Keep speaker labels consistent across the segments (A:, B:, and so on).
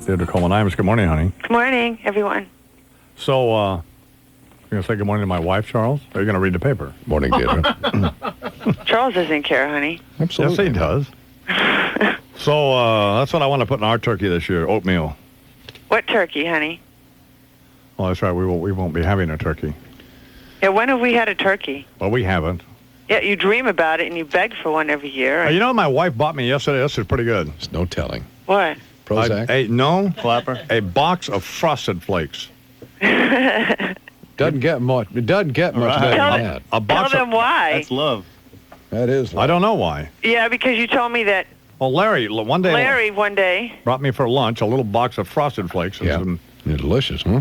A: Theodore Coleman Imus. Good morning, honey.
B: Good morning, everyone.
A: So, you're going to say good morning to my wife, Charles? Or are you going to read the paper?
C: Morning, Theodore.
B: Charles doesn't care, honey.
C: Absolutely.
A: Yes, he does. So, that's what I want to put in our turkey this year, oatmeal.
B: What turkey, honey?
A: Well, that's right. We won't be having a turkey.
B: Yeah, when have we had a turkey?
A: Well, we haven't.
B: Yeah, you dream about it and you beg for one every year.
A: You know, my wife bought me yesterday. This is pretty good.
C: There's no telling.
B: What?
C: Prozac?
A: No.
D: Flapper?
A: A box of Frosted Flakes.
C: Doesn't get much. It doesn't get much better than that.
A: A
B: Tell
A: box
B: them why.
D: That's love.
C: That is.
A: I don't know why.
B: Yeah, because you told me that
A: Well, Larry one day brought me for lunch a little box of Frosted Flakes. And
C: Yeah.
A: some,
C: They're delicious, huh?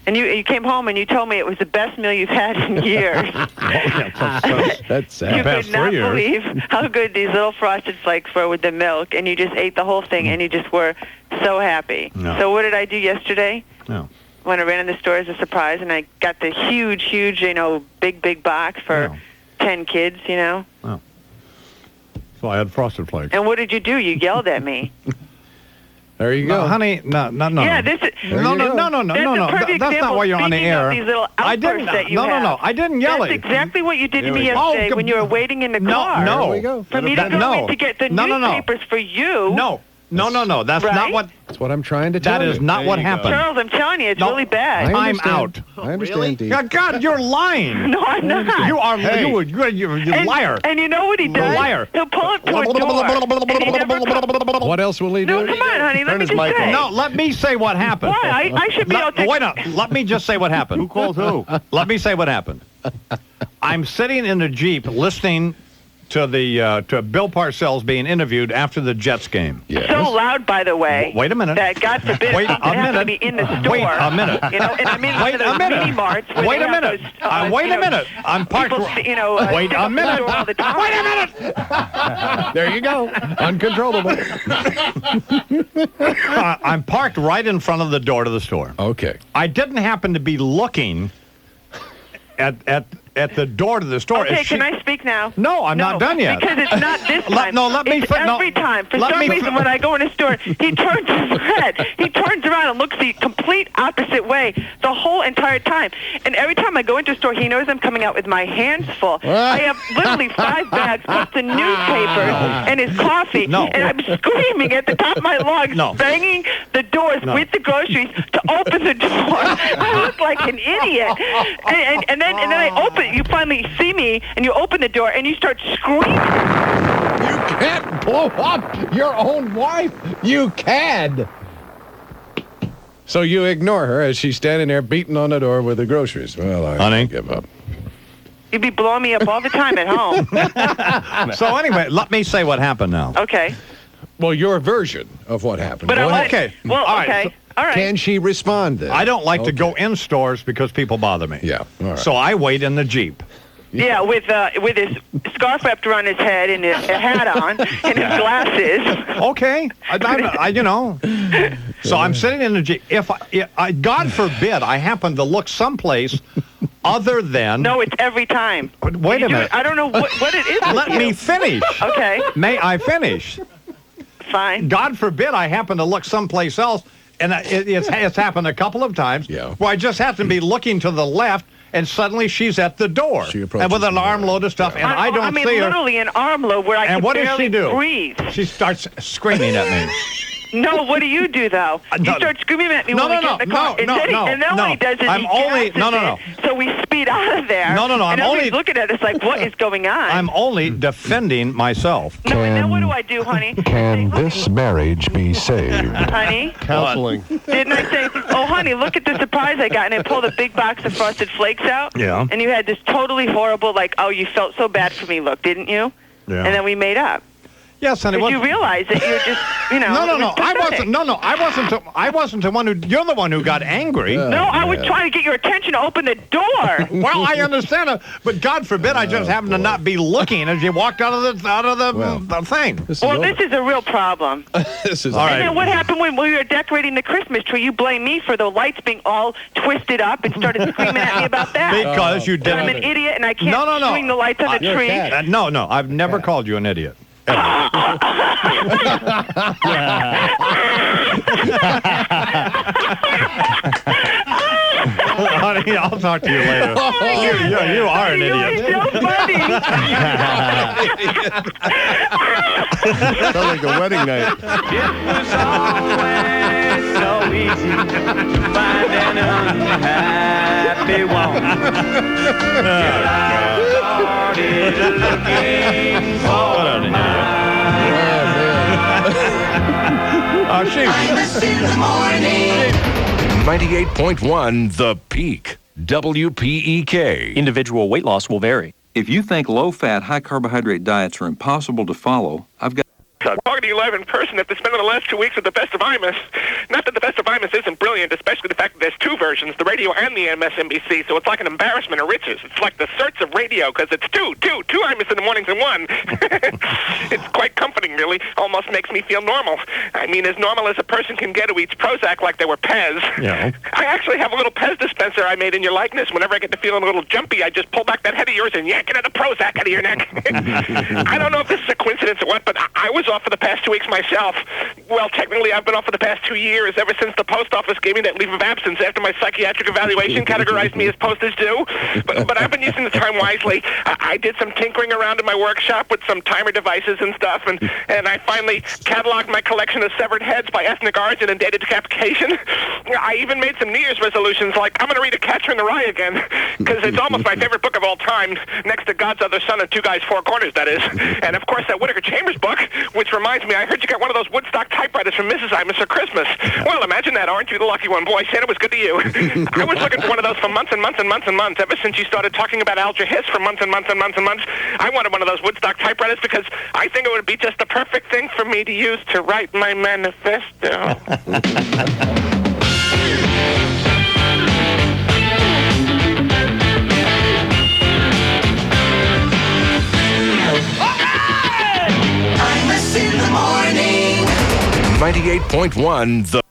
B: and you came home and you told me it was the best meal you've had in years.
C: That's sad.
B: You
A: past
B: could not
A: 3 years.
B: believe how good these little Frosted Flakes were with the milk, and you just ate the whole thing, and you just were so happy.
A: No.
B: So what did I do yesterday?
A: No.
B: When I ran in the store as a surprise, and I got the huge, big box for
A: Yeah.
B: 10 kids,
A: So I had Frosted Flakes.
B: And what did you do? You yelled at me.
C: There you go.
A: No, honey, no.
B: Yeah, this is...
A: No.
B: That's a perfect
A: That's not why you're on the
B: speaking
A: air.
B: of these little
A: I didn't.
B: outbursts that you have.
A: No. I didn't yell
B: That's
A: at you.
B: exactly what you did to me
A: There we go.
B: yesterday when you were waiting in the car.
A: No.
C: There we go.
B: For me to go in to get the newspapers for you.
A: No. That's
B: Right?
A: not what.
C: That's what I'm trying to tell
A: That
C: you.
A: is not
D: There
A: what
D: you go.
A: happened.
B: Charles, I'm telling you, it's
A: No.
B: really bad.
A: I'm
C: understand.
A: out.
C: I understand,
D: Really?
C: Dee.
A: God, you're lying.
B: No, I'm not.
A: You are.
C: Hey.
A: You
B: and,
A: liar.
B: And you know what he does?
A: Liar.
B: He'll pull up to a door. And he never comes.
C: What else will he do?
B: No, come on, honey. Let
D: Turn
B: me
D: his
B: just
D: mic
B: say.
D: on.
A: No, let me say what happened.
B: Why? I should be able to...
A: Wait up. Let me just say what happened.
D: Who called who?
A: Let me say what happened. I'm sitting in the Jeep listening to to Bill Parcells being interviewed after the Jets game.
C: Yes.
B: So loud, by the way.
A: Wait a minute.
B: That God forbid
A: Wait
B: something
A: a
B: has to
A: minute.
B: be in the store.
A: Wait a minute.
B: And I'm in
A: Wait
B: one of those
A: a minute.
B: mini marts. Where
A: Wait
B: they
A: a
B: have
A: minute.
B: Those,
A: Wait a minute. I'm parked.
B: People,
A: Wait
B: sit
A: a
B: up in the
A: minute.
B: store all the time.
A: Wait a minute.
C: There you go. Uncontrollable.
A: I'm parked right in front of the door to the store.
C: Okay.
A: I didn't happen to be looking at the door to the store.
B: Okay,
A: If she-
B: can I speak now?
A: No, I'm not done yet.
B: Because it's not this time.
A: let me
B: It's
A: fin- no.
B: every time. For
A: Let
B: some
A: me
B: reason,
A: fin-
B: when I go in a store, he turns his head. He turns around and looks the complete opposite way the whole entire time. And every time I go into a store, he knows I'm coming out with my hands full. I have literally 5 bags plus the newspapers and his coffee.
A: No.
B: And I'm screaming at the top of my lungs,
A: No.
B: banging the doors
A: No.
B: with the groceries to open the door. I look like an idiot. And then I open. You finally see me, and you open the door, and you start screaming.
C: You can't blow up your own wife. You can. So you ignore her as she's standing there beating on the door with the groceries. Well, I
A: Honey?
C: give up.
B: You'd be blowing me up all the time at home.
A: So anyway, let me say what happened now.
B: Okay.
C: Well, your version of what happened.
B: But
C: Go
B: I
C: ahead.
B: want...
A: Okay.
B: Well,
A: All right.
B: okay. All right.
C: Can she respond then?
A: I don't like to
C: Okay.
A: go in stores because people bother me.
C: Yeah. All right.
A: So I wait in the Jeep.
B: Yeah, with his scarf wrapped around his head and a hat on and his glasses.
A: Okay. So I'm sitting in the Jeep. If God forbid, I happen to look someplace other than.
B: No, it's every time.
A: Wait a minute.
B: I don't know what it is with
A: Let
B: you.
A: me finish.
B: Okay,
A: May I finish?
B: fine.
A: God forbid I happen to look someplace else, and it's happened a couple of times.
C: Yeah.
A: Where I just happen to be looking to the left, and suddenly she's at the door,
C: She approaches
A: and with an
C: the door.
A: armload of stuff, and I don't
B: mean,
A: see her.
B: literally an armload where I
A: And
B: can
A: what does
B: barely
A: she do?
B: breathe.
A: She starts screaming at me.
B: No, what do you do though? You
A: No.
B: start screaming at me
A: No,
B: when we
A: no,
B: get in the
A: no,
B: car.
A: no, no,
B: And then
A: no.
B: what he does is
A: I'm
B: he
A: only-
B: gasses
A: no, no, no.
B: it, so we speed out of there.
A: No, no, no, I'm
B: And everybody's
A: only-
B: looking at us like, what is going on?
A: I'm only defending myself.
B: No, and then what do I do, honey?
E: Can this marriage be saved?
B: Honey,
D: Counseling.
B: didn't I say, oh, honey, look at the surprise I got, and I pulled a big box of Frosted Flakes out?
A: Yeah.
B: And you had this totally horrible, like, oh, you felt so bad for me look, didn't you?
A: Yeah.
B: And then we made up.
A: Yes, honey.
B: Did you realize that you're just,
A: No,
B: it was
A: I
B: pathetic.
A: wasn't. No, I wasn't the one who. You're the one who got angry.
B: No, I was trying to get your attention to open the door.
A: Well, I understand it, but God forbid I just happened to not be looking as you walked out of the thing.
B: Well, this is a real problem.
C: This is
A: All
B: And
A: right.
B: then what happened when we were decorating the Christmas tree? You blame me for the lights being all twisted up and started screaming at me about that.
A: Because you
B: That I'm
A: didn't.
B: an idiot and I can't
A: No.
B: swing the lights on the
C: You're a
B: tree.
C: cat.
A: No, I've never called you an idiot. Honey, I'll talk to you later. You are an idiot.
B: You're so funny.
C: Sounds like a wedding night.
D: It was always so easy to find an unhappy woman. Till I started looking for mine.
A: Oh, shoot.
F: Imus in the morning.
G: 98.1 The Peak. WPEK.
H: Individual weight loss will vary.
I: If you think low-fat, high-carbohydrate diets are impossible to follow, I've got...
J: I'm talking to you live in person after spending the last 2 weeks with the Best of Imus. Not that the Best of Imus isn't brilliant, especially the fact that there's two versions, the radio and the MSNBC, so it's like an embarrassment of riches. It's like the search of radio, because it's two Imus in the mornings in one. It's quite comforting, really. Almost makes me feel normal. I mean, as normal as a person can get who eats Prozac like they were Pez.
A: Yeah.
J: I actually have a little Pez dispenser I made in your likeness. Whenever I get to feeling a little jumpy, I just pull back that head of yours and yank it out of Prozac out of your neck. I don't know if this is a coincidence or what, but I was off for the past 2 weeks myself. Well, technically, I've been off for the past 2 years, ever since the post office gave me that leave of absence after my psychiatric evaluation categorized me as postage due. But I've been using the time wisely. I did some tinkering around in my workshop with some timer devices and stuff, and I finally cataloged my collection of severed heads by ethnic origin and date of decapitation. I even made some New Year's resolutions, like I'm going to read A Catcher in the Rye again, because it's almost my favorite book of all time, next to God's Other Son and Two Guys, Four Corners, that is. And, of course, that Whittaker Chambers book, which reminds me, I heard you got one of those Woodstock typewriters from Mrs. Imus for Christmas. Well, imagine that. Aren't you the lucky one? Boy, Santa was good to you. I was looking for one of those for months and months and months and months. Ever since you started talking about Alger Hiss for months and months and months and months, I wanted one of those Woodstock typewriters because I think it would be just the perfect thing for me to use to write my manifesto.
F: Imus in the morning.
G: 98.1 The...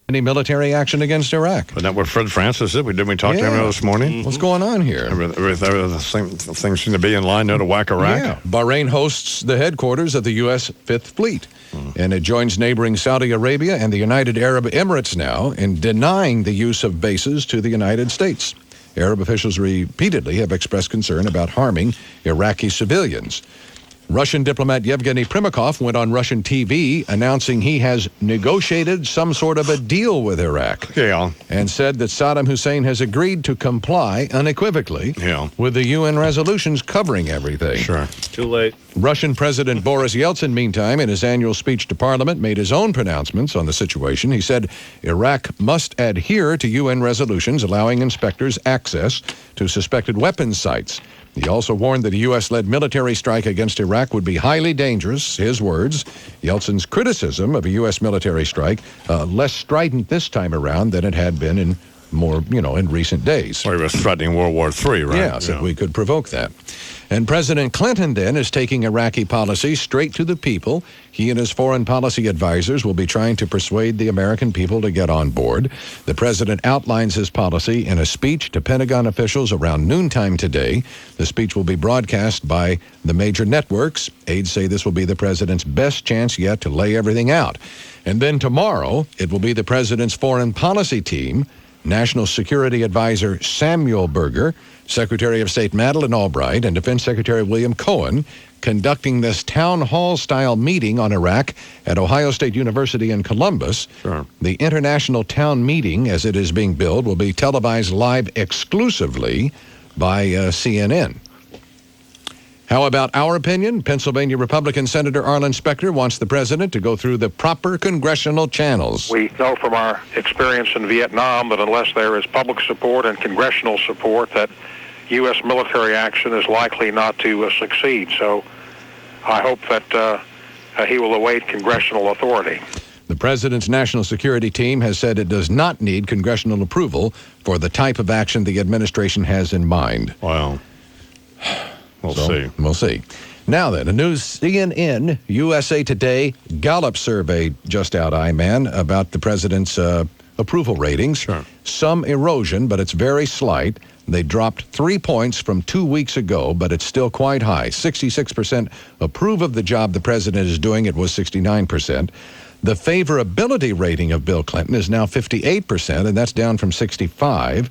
C: Any military action against Iraq?
A: Isn't that what Fred Francis did? Didn't we talk to him this morning?
C: What's going on here?
A: Things seem to be in line now to whack Iraq.
C: Yeah. Bahrain hosts the headquarters of the U.S. Fifth Fleet, and it joins neighboring Saudi Arabia and the United Arab Emirates now in denying the use of bases to the United States. Arab officials repeatedly have expressed concern about harming Iraqi civilians. Russian diplomat Yevgeny Primakov went on Russian TV announcing he has negotiated some sort of a deal with Iraq.
A: Yeah.
C: And said that Saddam Hussein has agreed to comply unequivocally with the UN resolutions covering everything.
A: Sure.
H: Too late.
C: Russian President Boris Yeltsin, meantime, in his annual speech to Parliament, made his own pronouncements on the situation. He said Iraq must adhere to UN resolutions allowing inspectors access to suspected weapons sites. He also warned that a U.S.-led military strike against Iraq would be highly dangerous, his words. Yeltsin's criticism of a U.S. military strike, less strident this time around than it had been in in recent days.
A: Well, he was threatening World War III, right?
C: Yeah, so we could provoke that. And President Clinton, then, is taking Iraqi policy straight to the people. He and his foreign policy advisors will be trying to persuade the American people to get on board. The president outlines his policy in a speech to Pentagon officials around noontime today. The speech will be broadcast by the major networks. Aides say this will be the president's best chance yet to lay everything out. And then tomorrow, it will be the president's foreign policy team, National Security Advisor Samuel Berger, Secretary of State Madeleine Albright, and Defense Secretary William Cohen conducting this town hall-style meeting on Iraq at Ohio State University in Columbus.
A: Sure.
C: The international town meeting, as it is being billed, will be televised live exclusively by CNN. How about our opinion? Pennsylvania Republican Senator Arlen Specter wants the president to go through the proper congressional channels.
K: We know from our experience in Vietnam that unless there is public support and congressional support, that U.S. military action is likely not to succeed. So I hope that he will await congressional authority.
C: The president's national security team has said it does not need congressional approval for the type of action the administration has in mind.
A: Wow. We'll see.
C: We'll see. Now then, a new CNN USA Today Gallup survey just out, I-Man, about the president's approval ratings.
A: Sure.
C: Some erosion, but it's very slight. They dropped 3 points from 2 weeks ago, but it's still quite high. 66% approve of the job the president is doing. It was 69%. The favorability rating of Bill Clinton is now 58%, and that's down from 65.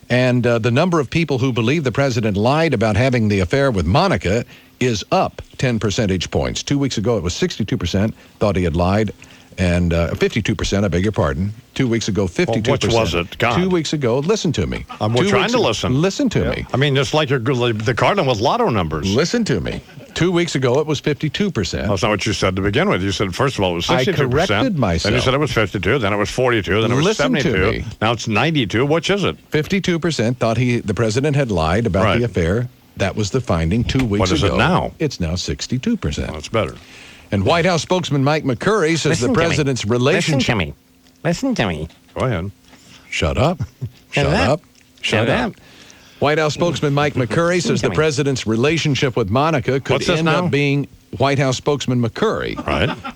C: And the number of people who believe the president lied about having the affair with Monica is up 10 percentage points. 2 weeks ago, it was 62% thought he had lied, and 52%, I beg your pardon. 2 weeks ago, 52%.
A: Well, which was it? God.
C: 2 weeks ago, listen to me.
A: We're trying to listen.
C: Listen to me.
A: I mean, just like the Cardinal with lotto numbers.
C: Listen to me. 2 weeks ago, it was 52%.
A: That's not what you said to begin with. You said, first of all, it was 62%.
C: I corrected myself.
A: Then you said it was 52, then it was 42, then it was
C: Listen to
A: 72.
C: me.
A: Now it's 92. Which is it?
C: 52% thought the president had lied about the affair. That was the finding 2 weeks ago.
A: What is it now?
C: It's now 62%.
A: Well, that's better.
C: And White House spokesman Mike McCurry says the president's relationship...
A: Listen to me. Go ahead.
C: Shut up. Shut up. White House spokesman Mike McCurry says the president's relationship with Monica could end up being... White House spokesman McCurry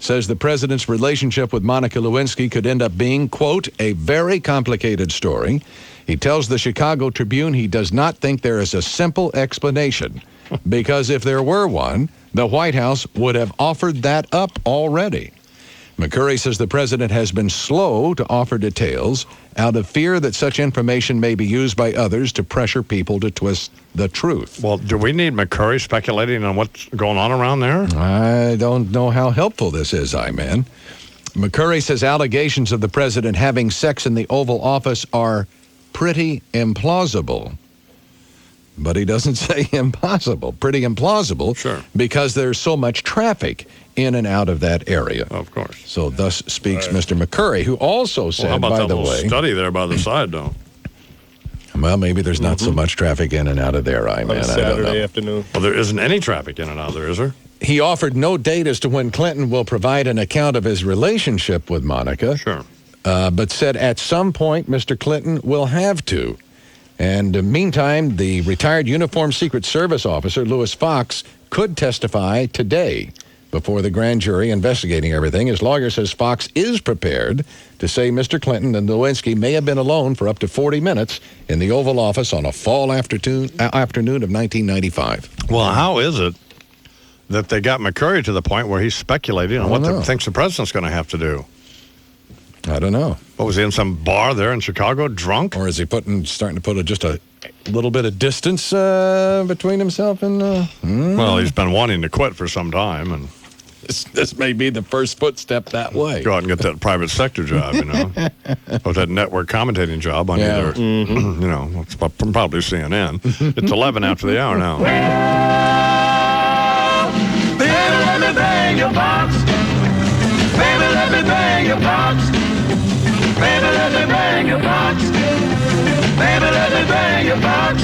C: says the president's relationship with Monica Lewinsky could end up being, quote, a very complicated story. He tells the Chicago Tribune he does not think there is a simple explanation because if there were one, the White House would have offered that up already. McCurry says the president has been slow to offer details out of fear that such information may be used by others to pressure people to twist the truth.
A: Well, do we need McCurry speculating on what's going on around there?
C: I don't know how helpful this is, I-Man. McCurry says allegations of the president having sex in the Oval Office are pretty implausible. But he doesn't say impossible. Pretty implausible.
A: Sure.
C: Because there's so much traffic in and out of that area.
A: Of course.
C: So thus speaks Mr. McCurry, who also said,
A: how about
C: by
A: that
C: the
A: little
C: way...
A: study there by the side, though?
C: Well, maybe there's not so much traffic in and out of there, I-Man.
H: On a Saturday afternoon.
A: Well, there isn't any traffic in and out there, is there?
C: He offered no date as to when Clinton will provide an account of his relationship with Monica.
A: Sure.
C: But said at some point Mr. Clinton will have to. And meantime, the retired uniformed Secret Service officer, Louis Fox, could testify today before the grand jury investigating everything. His lawyer says Fox is prepared to say Mr. Clinton and Lewinsky may have been alone for up to 40 minutes in the Oval Office on a fall afternoon of 1995.
A: Well, how is it that they got McCurry to the point where he's speculating on what he thinks the president's going to have to do?
C: I don't know.
A: What, was he in some bar there in Chicago drunk?
C: Or is he starting to put just a little bit of distance between himself and...
A: Well, he's been wanting to quit for some time, and...
C: This may be the first footstep that way.
A: Go out and get that private sector job, you know. Or that network commentating job on either, you know, it's probably CNN. It's 11 after the hour now.
F: Baby, let me bang your box. Baby, let me bang your box. Baby, let me bang your box. Baby, let me bang your box.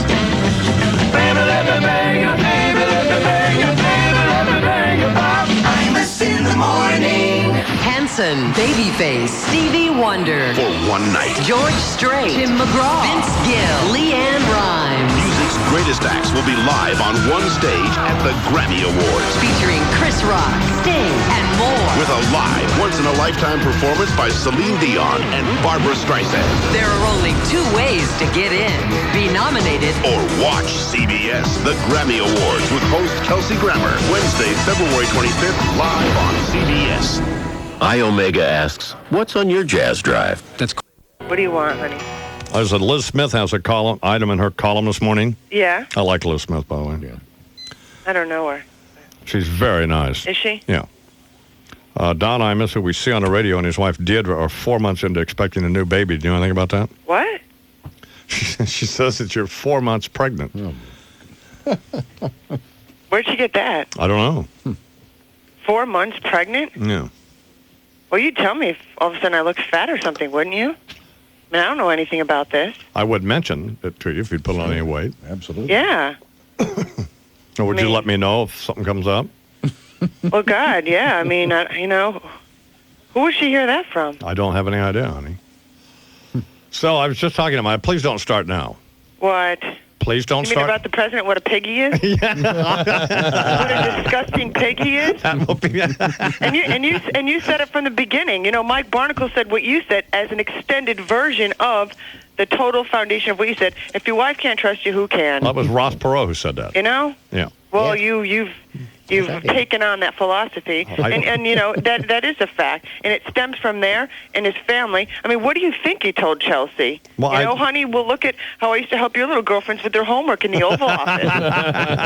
F: Baby, let me bang your, baby, let me bang your, baby, let me bang your box. Imus in the morning.
L: Hanson, Babyface, Stevie Wonder.
G: For one night.
L: George Strait, Tim McGraw, Vince Gill, Leanne Rhymes.
G: Music's greatest acts will be live on one stage at the Grammy Awards.
L: Featuring Chris Rock, Sting, and more.
G: With a live, once-in-a-lifetime performance by Celine Dion and Barbara Streisand.
L: There are only two ways to get in. Be nominated
G: or watch CBS, the Grammy Awards with host Kelsey Grammer. Wednesday, February 25th, live on CBS.
M: iOmega asks, what's on your jazz drive?
B: What do you want, honey?
A: I said Liz Smith has a item in her column this morning.
B: Yeah?
A: I like Liz Smith, by the way. Yeah.
B: I don't know her.
A: She's very nice.
B: Is she?
A: Yeah. Don Imus, who we see on the radio, and his wife Deirdre are 4 months into expecting a new baby. Do you know anything about that?
B: What?
A: She says that you're 4 months pregnant.
B: Where'd she get that?
A: I don't know.
B: 4 months pregnant?
A: Yeah.
B: Well, you'd tell me if all of a sudden I looked fat or something, wouldn't you? I mean, I don't know anything about this.
A: I would mention it to you if you'd put on any weight.
C: Absolutely.
B: Yeah.
A: Or would you let me know if something comes up?
B: Well, God, yeah. I mean, you know, who would she hear that from?
A: I don't have any idea, honey. So I was just talking to my... Please don't start now.
B: What?
A: Please don't
B: You mean
A: start...
B: about the president, what a pig he is? What a disgusting pig he is? and you said it from the beginning. You know, Mike Barnacle said what you said as an extended version of the total foundation of what you said. If your wife can't trust you, who can?
A: That was Ross Perot who said that.
B: You know?
A: Yeah.
B: Well, you've You've taken on that philosophy, and you know that is a fact, and it stems from there and his family. I mean, what do you think he told Chelsea?
A: Well,
B: you know, honey, we'll look at how I used to help your little girlfriends with their homework in the Oval Office.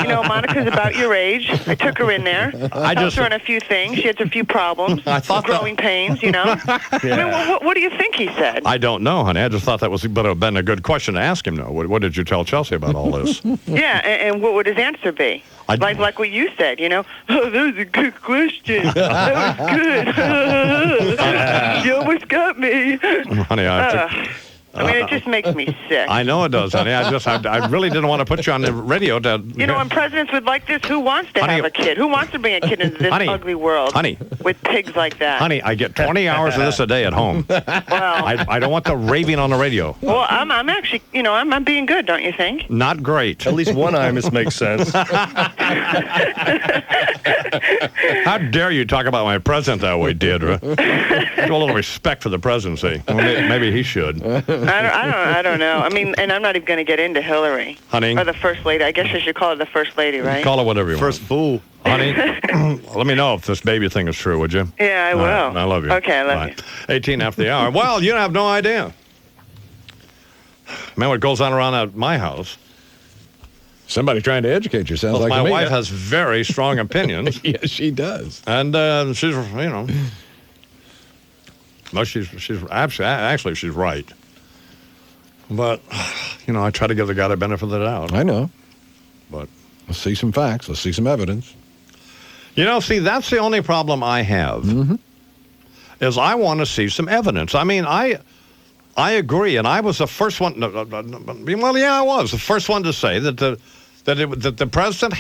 B: You know, Monica's about your age. I took her in there. I helped her on a few things. She had a few problems, some growing pains. You know. I mean, what do you think he said?
A: I don't know, honey. I just thought that would have been a good question to ask him. Though, what did you tell Chelsea about all this?
B: Yeah, and what would his answer be? Like what you said, you know. Oh, that was a good question. That was good. You almost got me.
A: Honey,
B: I mean, it just makes me sick.
A: I know it does, honey. I really didn't want to put you on the radio to...
B: You know, when presidents would like this, who wants to have a kid? Who wants to bring a kid into this ugly world with pigs like that?
A: Honey, I get 20 hours of this a day at home.
B: Well,
A: I don't want the raving on the radio.
B: Well, I'm actually, you know, I'm being good, don't you think?
A: Not great.
H: At least one Imus makes sense.
A: How dare you talk about my president that way, Deirdre? Show a little respect for the presidency. Well, maybe he should.
B: I don't know. I mean, and I'm not even going to get into Hillary.
A: Honey.
B: Or the First Lady. I guess I should call her the First Lady, right?
A: Call her whatever you want.
H: First fool.
A: Honey, let me know if this baby thing is true, would you?
B: Yeah, I will.
A: Right. I love you.
B: Okay, I love you.
A: 18 after the hour. Well, you have no idea. Man, what goes on around at my house.
C: Somebody trying to educate you. Sounds
A: Well,
C: like
A: my
C: to me.
A: wife has very strong opinions.
C: Yes, she does.
A: And she's, you know... No, she's actually she's right. But, you know, I try to give the guy the benefit of the doubt.
C: I know.
A: But
C: let's see some facts. Let's see some evidence.
A: You know, see, that's the only problem I have. Mm-hmm. Is I want to see some evidence. I mean, I agree, and I was the first one. Well, yeah, I was the first one to say that the president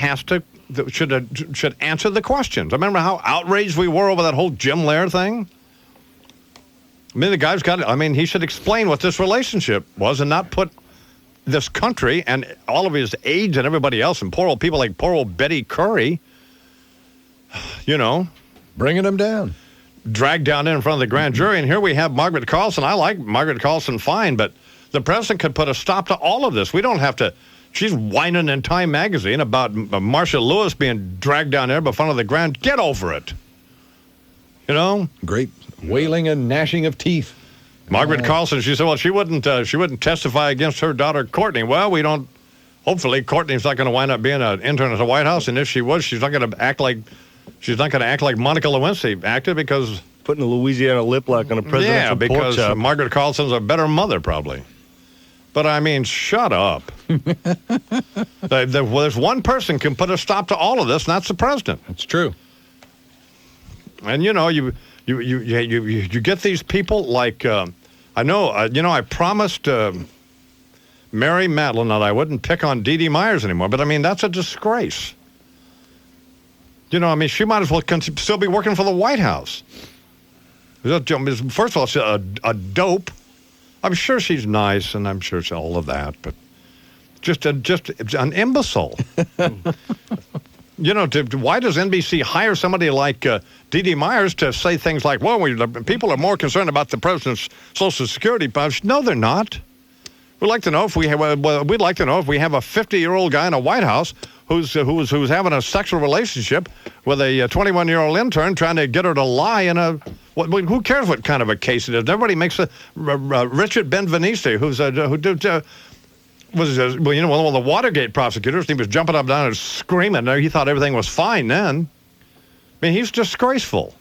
A: should answer the questions. I remember how outraged we were over that whole Jim Lehrer thing. I mean, the guy's got it. I mean, he should explain what this relationship was and not put this country and all of his aides and everybody else and poor old people like poor old Betty Curry, you know.
C: Bringing them down.
A: Dragged down in front of the grand jury. And here we have Margaret Carlson. I like Margaret Carlson fine, but the president could put a stop to all of this. We don't have to. She's whining in Time magazine about Marcia Lewis being dragged down there in front of the grand. Get over it. You know?
C: Great wailing and gnashing of teeth.
A: Margaret Carlson, she said, well, she wouldn't testify against her daughter, Courtney. Well, we don't. Hopefully, Courtney's not going to wind up being an intern at the White House, and if she was, she's not going to act like Monica Lewinsky acted because
H: putting a Louisiana lip lock on a presidential pork
A: because
H: chop.
A: Margaret Carlson's a better mother, probably. But I mean, shut up. There's one person can put a stop to all of this, and that's the president.
C: That's true.
A: And you know, you get these people like I promised Mary Madeline that I wouldn't pick on Dee Dee Myers anymore, but I mean that's a disgrace. You know, I mean she might as well still be working for the White House. First of all, she's a dope. I'm sure she's nice, and I'm sure she's all of that, but just an imbecile. You know, why does NBC hire somebody like Dee Dee Myers to say things like, well, people are more concerned about the president's Social Security budget? No, they're not. We'd like to know if we have a 50-year-old guy in a White House who's having a sexual relationship with a 21-year-old intern trying to get her to lie in a... who cares what kind of a case it is? Everybody makes Richard Benveniste, was one of the Watergate prosecutors. He was jumping up and down and screaming. He thought everything was fine then. I mean, he's disgraceful.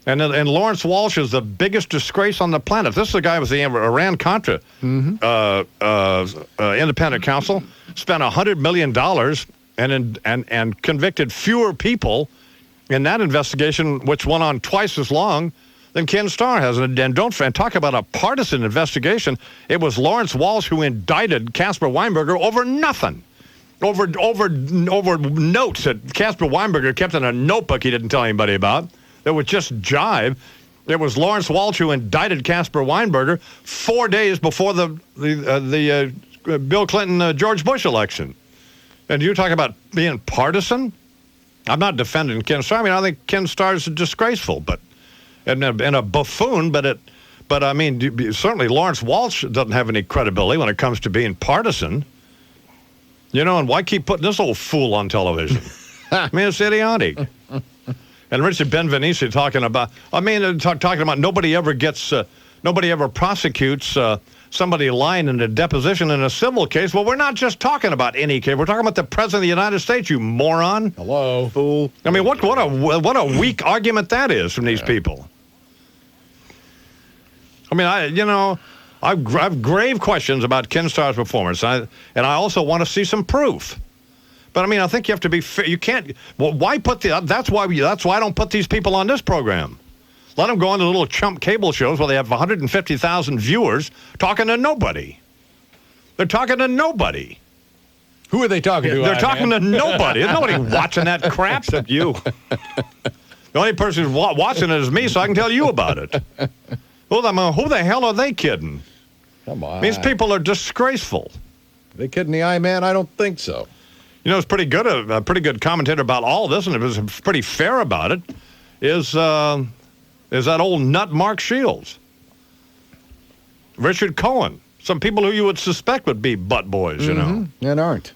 A: And Lawrence Walsh is the biggest disgrace on the planet. This is the guy who was the Iran-Contra independent counsel. Spent $100 million and convicted fewer people in that investigation, which went on twice as long than Ken Starr has. And don't talk about a partisan investigation. It was Lawrence Walsh who indicted Caspar Weinberger over nothing. Over notes that Caspar Weinberger kept in a notebook he didn't tell anybody about. That was just jive. It was Lawrence Walsh who indicted Caspar Weinberger 4 days before the Bill Clinton George Bush election. And you talk about being partisan? I'm not defending Ken Starr. I mean, I think Ken Starr is disgraceful, and a buffoon. But I mean, certainly Lawrence Walsh doesn't have any credibility when it comes to being partisan. You know, and why keep putting this old fool on television? I mean, it's idiotic. And Richard Benveniste talking about, talking about nobody ever prosecutes somebody lying in a deposition in a civil case. Well, we're not just talking about any case. We're talking about the President of the United States, you moron.
C: Hello.
A: Fool. I mean, what a weak argument that is from these people. I mean, I have grave questions about Ken Starr's performance, and I also want to see some proof. But I mean, I think you have to be fair. You can't. Well, why put that's why I don't put these people on this program. Let them go on to little chump cable shows where they have 150,000 viewers talking to nobody. They're talking to nobody.
C: Who are they talking to?
A: They're talking to nobody. There's nobody watching that crap except you. The only person who's watching it is me, so I can tell you about it. Who the hell are they kidding?
C: Come on.
A: These people are disgraceful.
C: Are they kidding the eye man? I don't think so.
A: You know, it's pretty good. A pretty good commentator about all this, and it was pretty fair about it. Is that old nut Mark Shields, Richard Cohen, some people who you would suspect would be butt boys, you know,
C: and aren't.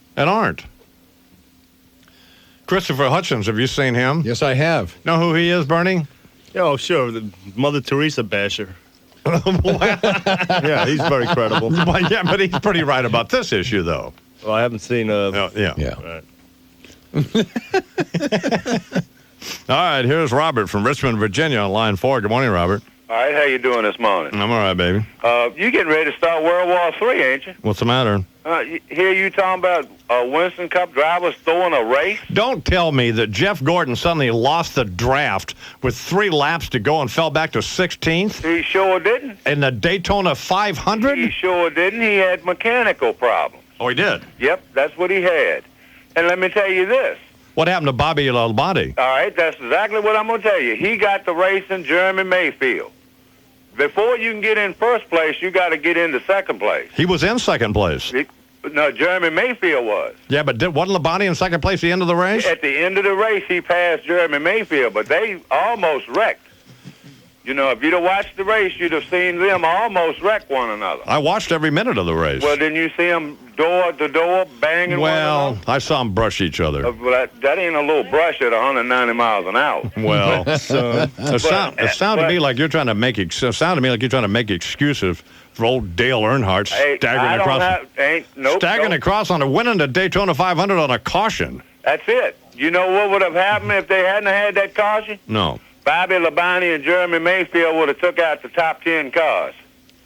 C: Christopher
A: Hutchins, have you seen him?
C: Yes, I have.
A: Know who he is, Bernie?
H: Oh, sure, the Mother Teresa basher. Yeah, he's very credible.
A: Yeah, but he's pretty right about this issue, though.
H: Well, I haven't seen.
A: Yeah. Right. All right, here's Robert from Richmond, Virginia, on line 4. Good morning, Robert.
N: All right, how you doing this morning?
A: I'm all right, baby.
N: You getting ready to start World War III, ain't you?
A: What's the matter?
N: Hear you talking about Winston Cup drivers throwing a race?
A: Don't tell me that Jeff Gordon suddenly lost the draft with 3 laps to go and fell back to 16th?
N: He sure didn't.
A: In the Daytona 500?
N: He sure didn't. He had mechanical problems.
A: Oh, he did?
N: Yep, that's what he had. And let me tell you this.
A: What happened to Bobby Labonte?
N: All right, that's exactly what I'm going to tell you. He got the race in Jeremy Mayfield. Before you can get in first place, you got to get into second place.
A: He was in second place.
N: No, Jeremy Mayfield was.
A: Yeah, but wasn't Labonte in second place at the end of the race?
N: At the end of the race, he passed Jeremy Mayfield, but they almost wrecked. You know, if you'd have watched the race, you'd have seen them almost wreck one another.
A: I watched every minute of the race.
N: Well, didn't you see them door to door banging one another?
A: Well, I saw them brush each other.
N: That ain't a little brush at 190 miles an hour.
A: Well, it sounded to me like you're trying to make excuses for old Dale Earnhardt staggering across on winning the Daytona 500 on a caution.
N: That's it. You know what would have happened if they hadn't had that caution?
A: No.
N: Bobby Labonte and Jeremy Mayfield would have took out the top 10 cars.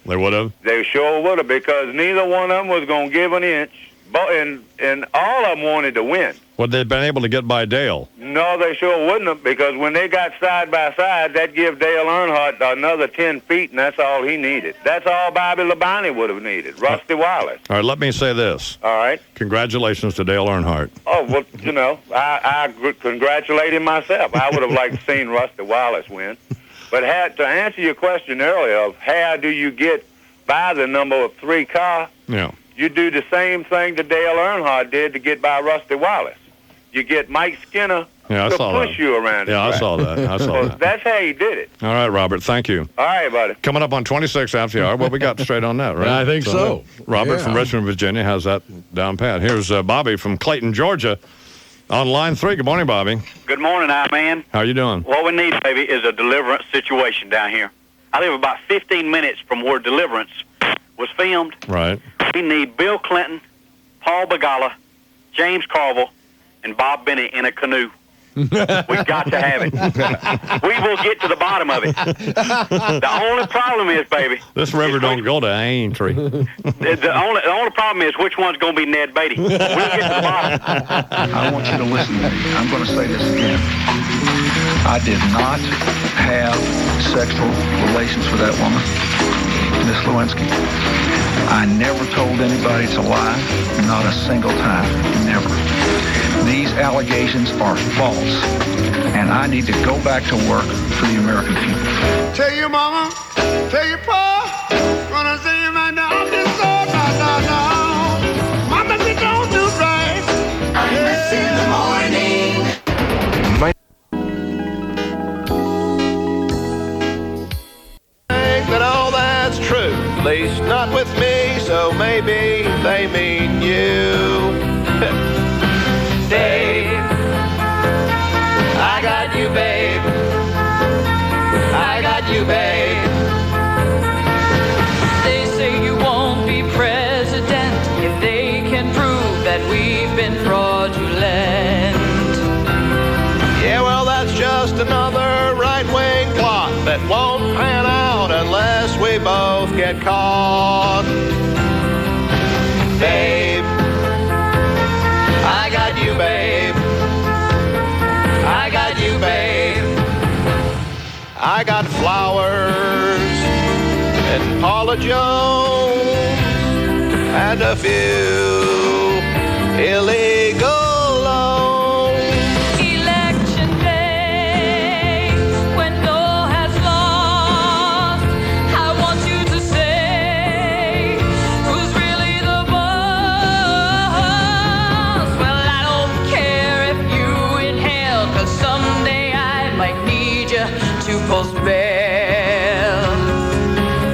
A: They would have?
N: They sure would have, because neither one of them was going to give an inch, and all of them wanted to win.
A: Would they have been able to get by Dale?
N: No, they sure wouldn't have, because when they got side by side, that give Dale Earnhardt another 10 feet, and that's all he needed. That's all Bobby Labonte would have needed, Rusty Wallace.
A: All right, let me say this.
N: All right.
A: Congratulations to Dale Earnhardt.
N: Oh, well, you know, I congratulate him myself. I would have liked to seen Rusty Wallace win. But to answer your question earlier of how do you get by the number 3 car,
A: yeah,
N: you do the same thing that Dale Earnhardt did to get by Rusty Wallace. You get Mike Skinner to push you around the track.
A: I saw that.
N: That's how he did it.
A: All right, Robert, thank you.
N: All right, buddy.
A: Coming up on 26 after the hour. Well, we got straight on that, right?
C: I think so.
A: Robert from Richmond, Virginia has that down pat. Here's Bobby from Clayton, Georgia on line 3. Good morning, Bobby.
O: Good morning, man.
A: How you doing?
O: What we need, baby, is a Deliverance situation down here. I live about 15 minutes from where Deliverance was filmed.
A: Right.
O: We need Bill Clinton, Paul Begala, James Carville, and Bob Bennett in a canoe. We've got to have it. We will get to the bottom of it. The only problem is, baby,
A: this river don't go to Aintree.
O: The only problem is which one's going to be Ned Beatty. We'll get to the bottom.
P: I want you to listen to me. I'm going to say this again. I did not have sexual relations with that woman, Miss Lewinsky. I never told anybody to lie, not a single time, never. These allegations are false, and I need to go back to work for the American people.
F: Tell your mama, tell your pa, gonna see you right now. This all no. Mama, you don't do right. Imus in the morning. That all that's true, at least not with me, so maybe they mean you. Dave,
Q: we both get caught. Babe, I got you, babe. I got you, babe. I got flowers and Paula Jones and a few illegal loans.
R: Election day, when no has lost, I want you to say who's really the boss. Well, I don't care if you inhale, 'cause someday I might need you to post bail.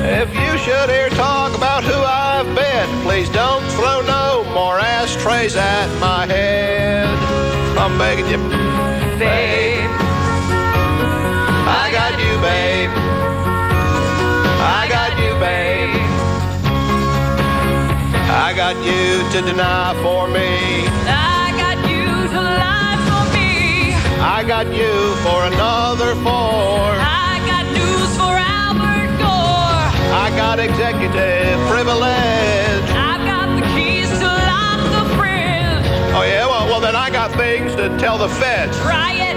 Q: If you should hear talk about who I've been, please don't throw no more ashtrays at my head. I'm begging you, babe. I got you, babe. I got you, babe. I got you to deny for me.
R: I got you to lie for me.
Q: I got you for another four.
R: I got news for Albert Gore.
Q: I got executive privilege.
R: I've got the keys to lock the fridge.
Q: Oh yeah, well then I got things to tell the feds.
R: Try it,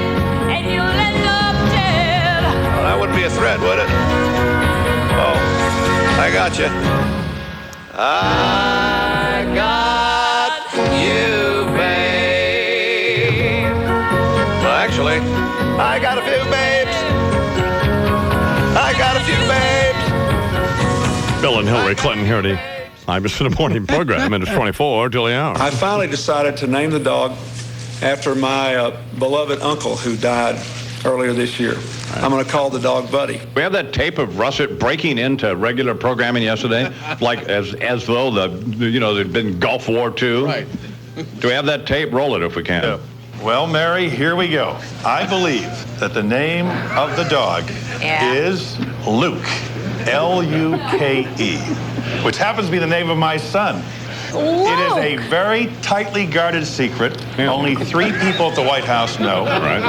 R: and you'll end up dead.
Q: Well, that wouldn't be a threat, would it? Oh, I got you. I got you, babe. Well, actually, I got a few babes. I got a few babes.
A: Bill and Hillary Clinton here at the Imus in the Morning program, and it's 24 till the hour.
S: I finally decided to name the dog after my beloved uncle who died earlier this year. I'm going to call the dog Buddy.
A: We have that tape of Russet breaking into regular programming yesterday, like as though there'd been Gulf War II. Right. Do we have that tape? Roll it if we can.
T: Yeah. Well, Mary, here we go. I believe that the name of the dog is Luke, L-U-K-E, which happens to be the name of my son. It is a very tightly guarded secret. Only 3 people at the White House know. Right.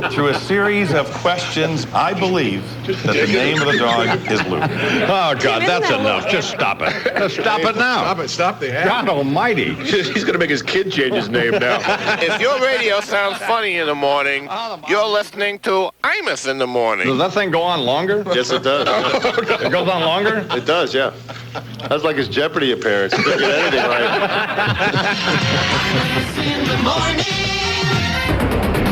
T: But through a series of questions, I believe that the name of the dog is Luke.
A: Oh, God, that's enough. Just stop it. Just stop it now.
C: Stop it. Stop the ad.
A: God almighty.
M: He's going to make his kid change his name now.
Q: If your radio sounds funny in the morning, you're listening to Imus in the morning.
A: Does that thing go on longer?
H: Yes, it does.
A: It goes on longer?
H: It does, yeah. That's like his Jeopardy appearance. He didn't get anything right.
L: In the morning.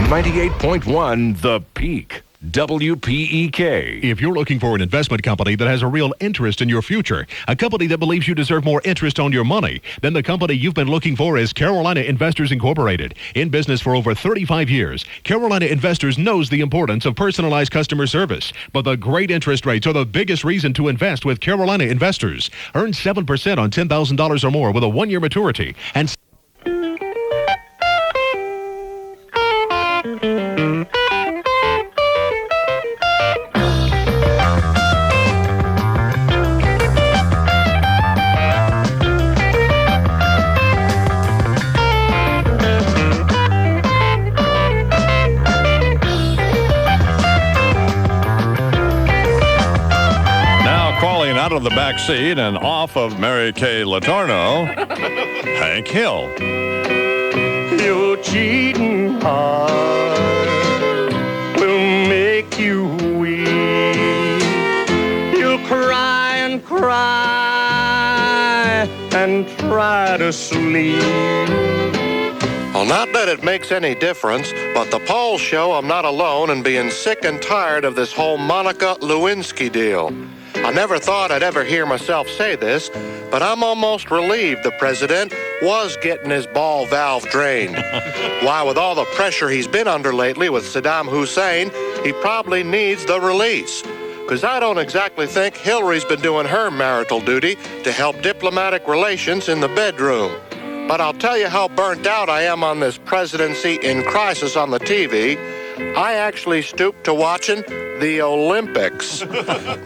U: 98.1 The Peak. WPEK. If you're looking for an investment company that has a real interest in your future, a company that believes you deserve more interest on your money, then the company you've been looking for is Carolina Investors Incorporated. In business for over 35 years, Carolina Investors knows the importance of personalized customer service, but the great interest rates are the biggest reason to invest with Carolina Investors. Earn 7% on $10,000 or more with a 1-year maturity and
A: out of the back seat and off of Mary Kay Letourneau, Hank Hill.
D: Your cheating heart will make you weep. You'll cry and cry and try to sleep.
K: Well, not that it makes any difference, but the polls show I'm not alone in being sick and tired of this whole Monica Lewinsky deal. I never thought I'd ever hear myself say this, but I'm almost relieved the president was getting his ball valve drained. Why, with all the pressure he's been under lately with Saddam Hussein, he probably needs the release. Because I don't exactly think Hillary's been doing her marital duty to help diplomatic relations in the bedroom. But I'll tell you how burnt out I am on this presidency in crisis on the TV. I actually stooped to watching the Olympics.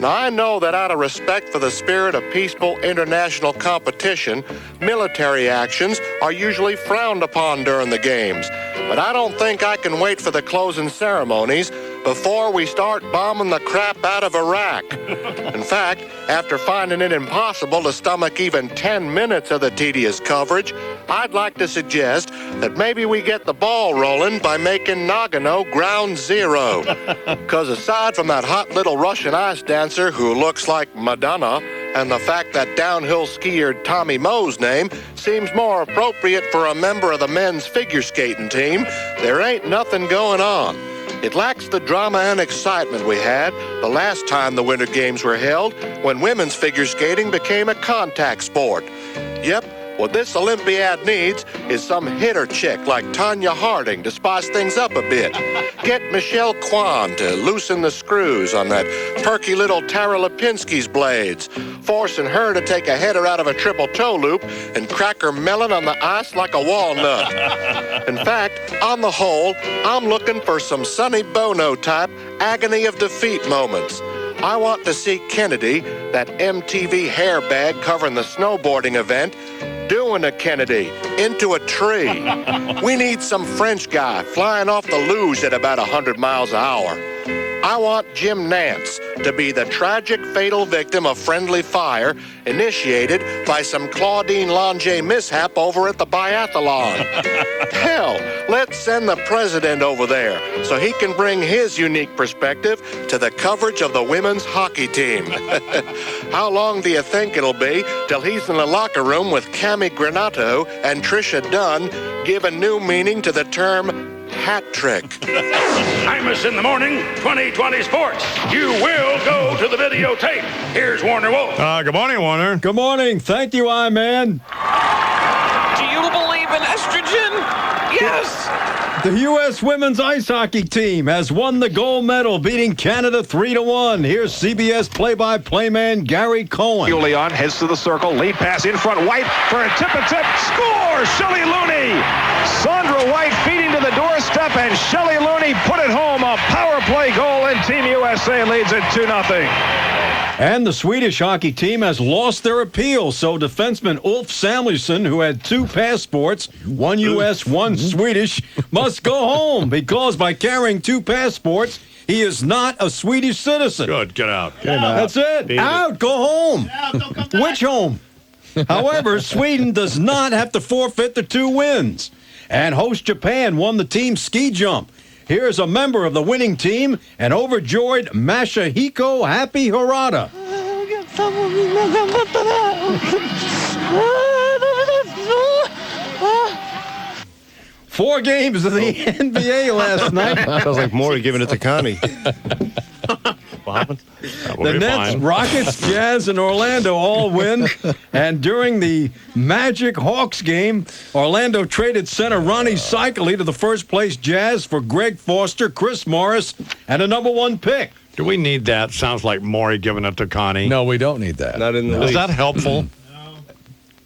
K: Now, I know that out of respect for the spirit of peaceful international competition, military actions are usually frowned upon during the games. But I don't think I can wait for the closing ceremonies
Q: before we start bombing the crap out of Iraq. In fact, after finding it impossible to stomach even 10 minutes of the tedious coverage, I'd like to suggest that maybe we get the ball rolling by making Nagano ground zero. Because aside from that hot little Russian ice dancer who looks like Madonna, and the fact that downhill skier Tommy Moe's name seems more appropriate for a member of the men's figure skating team, there ain't nothing going on. It lacks the drama and excitement we had the last time the Winter Games were held, when women's figure skating became a contact sport. Yep, what this Olympiad needs is some hitter chick like Tanya Harding to spice things up a bit. Get Michelle Kwan to loosen the screws on that perky little Tara Lipinski's blades, forcing her to take a header out of a triple toe loop and crack her melon on the ice like a walnut. In fact, on the whole, I'm looking for some Sonny Bono type agony of defeat moments. I want to see Kennedy, that MTV hairbag covering the snowboarding event, doing a Kennedy into a tree. We need some French guy flying off the luge at about 100 miles an hour. I want Jim Nance to be the tragic fatal victim of friendly fire initiated by some Claudine Longe mishap over at the biathlon. Hell, let's send the president over there so he can bring his unique perspective to the coverage of the women's hockey team. How long do you think it'll be till he's in the locker room with Cami Granato and Trisha Dunn giving new meaning to the term hat trick?
E: Imus in the morning, 2020 sports. You will go to the videotape. Here's Warner Wolf.
A: Good morning, Warner.
V: Good morning. Thank you, I-Man.
W: Do you believe in estrogen? Yes.
V: The U.S. women's ice hockey team has won the gold medal, beating Canada 3-1. Here's CBS play-by-play man Gary Cohen.
X: Leon heads to the circle, lead pass in front, White for a tip-a-tip, score! Shelley Looney! Sandra White feeding to the doorstep, and Shelley Looney put it home, a power play goal, and Team USA leads it 2-0.
V: And the Swedish hockey team has lost their appeal, so defenseman Ulf Samuelsson, who had 2 passports, one U.S., one Swedish, must go home because by carrying 2 passports, he is not a Swedish citizen.
A: Good, get out.
V: That's it.
A: Beat
V: out,
A: it.
V: go home. Which home? However, Sweden does not have to forfeit the 2 wins. And host Japan won the team ski jump. Here's a member of the winning team, an overjoyed Masahiko Happy Harada. 4 games of the NBA last night.
H: Sounds like Maury giving it to Connie.
A: What happened?
V: The Nets, Rockets, Jazz, and Orlando all win. And during the Magic Hawks game, Orlando traded center Ronnie Cycli to the first-place Jazz for Greg Foster, Chris Morris, and a number 1 pick.
A: Do we need that? Sounds like Maury giving it to Connie.
C: No, we don't need that.
H: Not in the
A: Is that helpful?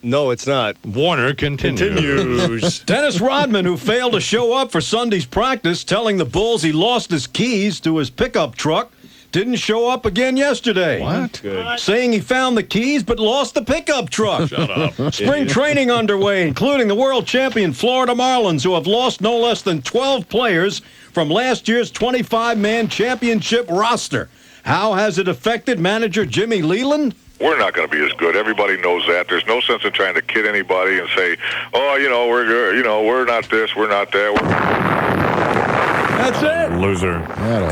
H: No, it's not.
A: Warner continues.
V: Dennis Rodman, who failed to show up for Sunday's practice, telling the Bulls he lost his keys to his pickup truck, didn't show up again yesterday.
C: What?
H: Good.
V: Saying he found the keys but lost the pickup truck.
A: Shut up.
V: Spring training underway, including the world champion Florida Marlins, who have lost no less than 12 players from last year's 25-man championship roster. How has it affected manager Jimmy Leland?
Y: We're not going to be as good. Everybody knows that. There's no sense in trying to kid anybody and say, "Oh, we're not this, we're not that."
V: That's it.
A: Loser.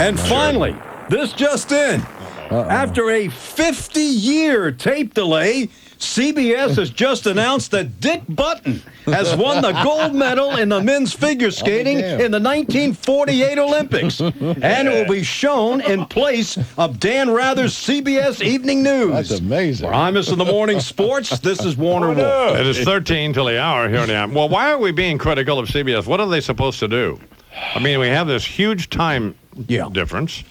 V: And finally, this just in. After a 50-year tape delay, CBS has just announced that Dick Button has won the gold medal in the men's figure skating in the 1948 Olympics. And it will be shown in place of Dan Rather's CBS Evening News.
C: That's amazing.
V: For Imus in the Morning Sports, this is Warner Wolf.
A: It is 13 till the hour here now. Well, why are we being critical of CBS? What are they supposed to do? I mean, we have this huge time difference.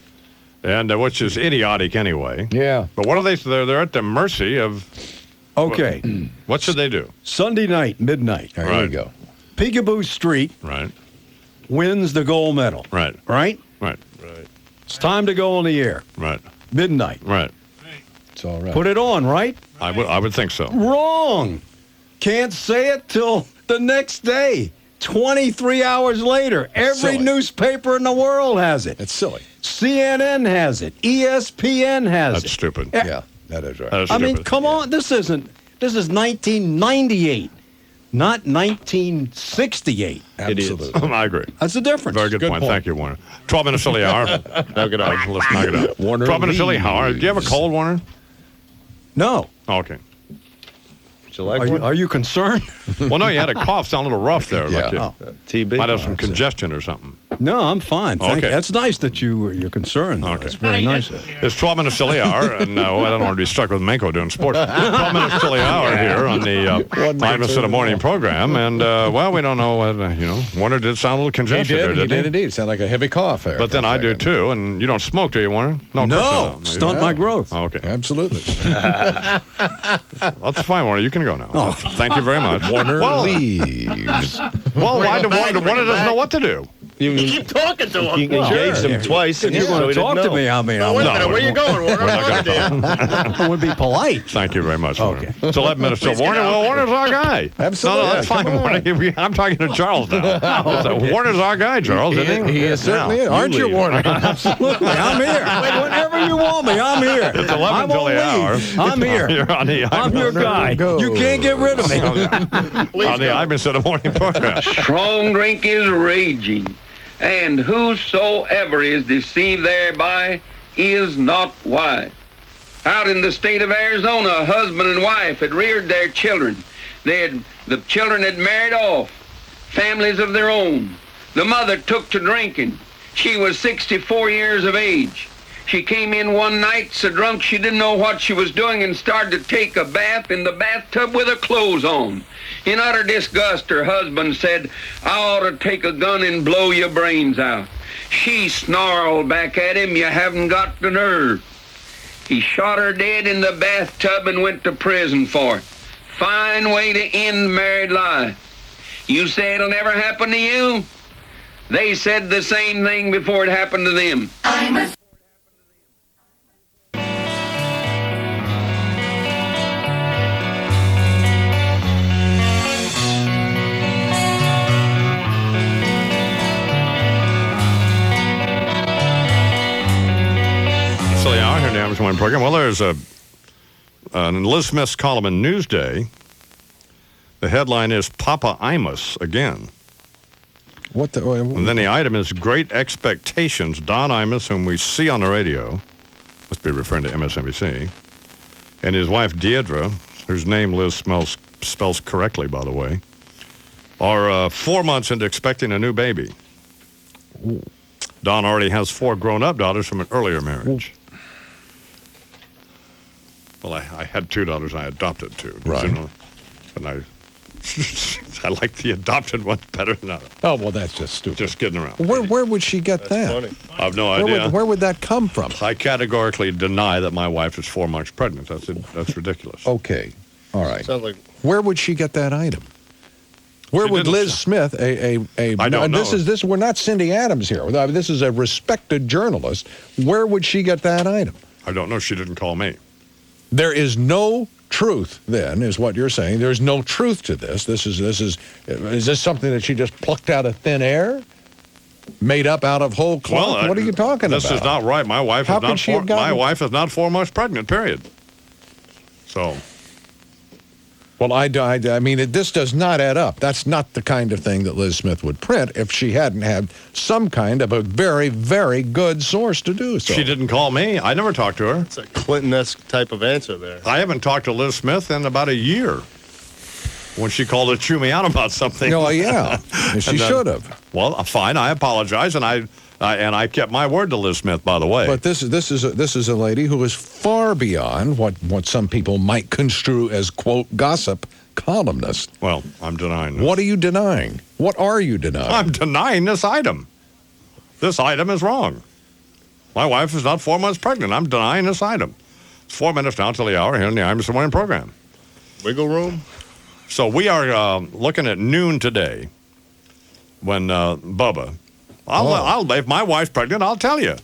A: And which is idiotic anyway.
C: Yeah.
A: But what are they? They're at the mercy of.
V: Okay.
A: What should they do?
V: Sunday night, midnight.
C: There you go.
V: Peekaboo Street wins the gold medal.
A: Right.
V: Right?
A: Right.
V: It's time to go on the air.
A: Right.
V: Midnight.
A: Right.
C: It's all right.
V: Put it on, right?
A: I would think so.
V: Wrong. Can't say it till the next day. 23 hours later. Every newspaper in the world has it.
C: It's silly.
V: CNN has it. ESPN has it.
A: That's stupid.
C: Yeah, that is right.
A: That is
V: I mean,
A: stupid.
V: come on. This is 1998, not 1968.
C: Absolutely.
A: I agree.
V: That's the difference.
A: Very good point. Thank you, Warner. 12 minutes till the hour. Knock it out. Let's knock it out.
C: Warner
A: 12 minutes till the hour.
C: leaves.
A: Do you have a cold, Warner?
V: No.
A: Oh, okay.
H: Would you like one?
V: Are you concerned?
A: Well, no, you had a cough. Sound a little rough there.
C: Yeah.
A: Like you
H: TB.
A: might have some congestion or something.
V: No, I'm fine. Thank
A: Okay.
V: you. That's nice that you're concerned.
A: Okay.
V: That's very nice.
A: It's 12 minutes till the hour, and no, I don't want to be stuck with Manko doing sports. 12 minutes till the hour here on the Imus in the morning program, and well, we don't know what Warner did sound a little
C: He
A: congested there,
C: did. He
A: didn't
C: did indeed. Sound like a heavy cough there.
A: But then I do too, and you don't smoke, do you, Warner? No, of course you don't.
V: Stunt my growth.
A: Oh, okay,
C: Absolutely.
A: that's fine, Warner. You can go now.
V: Oh.
A: Thank you very much.
C: Warner
A: Well,
C: leaves.
A: well, why do Warner doesn't know what to do?
H: You
M: Keep talking to him.
H: You engaged him twice, and
V: You're going to talk to me. I mean,
H: No, wait a minute. Where you going, Warner?
A: We're not gonna
V: I would be polite.
A: Thank you very much, Warner.
V: Okay.
A: It's 11 minutes till Warner. Well, Warner's our guy.
C: Absolutely.
A: No, that's
C: Yeah,
A: fine,
C: come on.
A: Warner. I'm talking to Charles now. So Warner's our guy, Charles, isn't he?
C: He is certainly is. Aren't you,
A: leave.
C: Warner?
V: Absolutely. I'm here. Whenever you want me, I'm here.
A: It's 11
V: I
A: till
V: won't
A: the hour.
V: leave. I'm here.
A: You're on the
V: I'm your guy.
C: go.
V: You can't get rid of me.
A: on the Imus in the morning program.
B: Strong drink is raging, and whosoever is deceived thereby is not wise. Out in the state of Arizona, a husband and wife had reared their children. The children had married off, families of their own. The mother took to drinking. She was 64 years of age. She came in one night so drunk she didn't know what she was doing and started to take a bath in the bathtub with her clothes on. In utter disgust, her husband said, "I ought to take a gun and blow your brains out." She snarled back at him, "You haven't got the nerve." He shot her dead in the bathtub and went to prison for it. Fine way to end married life. You say it'll never happen to you? They said the same thing before it happened to them.
A: So the hour here in the Imus morning program. Well, there's an Liz Smith's column in Newsday. The headline is Papa Imus again.
C: What the?
A: And then the item is Great Expectations. Don Imus, whom we see on the radio, must be referring to MSNBC, and his wife Deidre, whose name Liz spells correctly, by the way, are 4 months into expecting a new baby. Don already has 4 grown-up daughters from an earlier marriage. Well, I had 2 daughters. I adopted 2.
C: Right.
A: And I like the adopted one better than others.
C: Oh, well, that's just stupid.
A: Just kidding around.
C: Where would she get that?
H: funny.
A: I have no idea.
C: Where would that come from?
A: I categorically deny that my wife is 4 months pregnant. That's ridiculous.
C: Okay. All right.
H: Sounds like
C: Where would she get that item? Where
A: She
C: would
A: didn't
C: Liz
A: say.
C: Smith,
A: I don't know.
C: this we're not Cindy Adams here. This is a respected journalist. Where would she get that item?
A: I don't know. She didn't call me.
C: There is no truth, then, is what you're saying. There's no truth to this. Is this something that she just plucked out of thin air? Made up out of whole cloth?
A: Well,
C: what are you talking about?
A: This is not right. My wife
C: How
A: is
C: could
A: not
C: she have gotten-
A: my wife is not 4 months pregnant, period. So
C: Well, I mean, this does not add up. That's not the kind of thing that Liz Smith would print if she hadn't had some kind of a very, very good source to do so.
A: she didn't call me. I never talked to her.
H: it's a Clinton-esque type of answer there.
A: I haven't talked to Liz Smith in about a year. When she called to chew me out about something.
C: Oh, yeah. She
A: And then-
C: should have.
A: Well, fine. I apologize, and I kept my word to Liz Smith, by the way.
C: But this is a lady who is far beyond what some people might construe as, quote, gossip columnist.
A: Well, I'm denying this.
C: What are you denying? What are you denying?
A: I'm denying this item. This item is wrong. My wife is not 4 months pregnant. I'm denying this item. It's 4 minutes now till the hour here in the Imus Morning program.
H: Wiggle room?
A: So we are looking at noon today when Bubba, if my wife's pregnant, I'll tell you.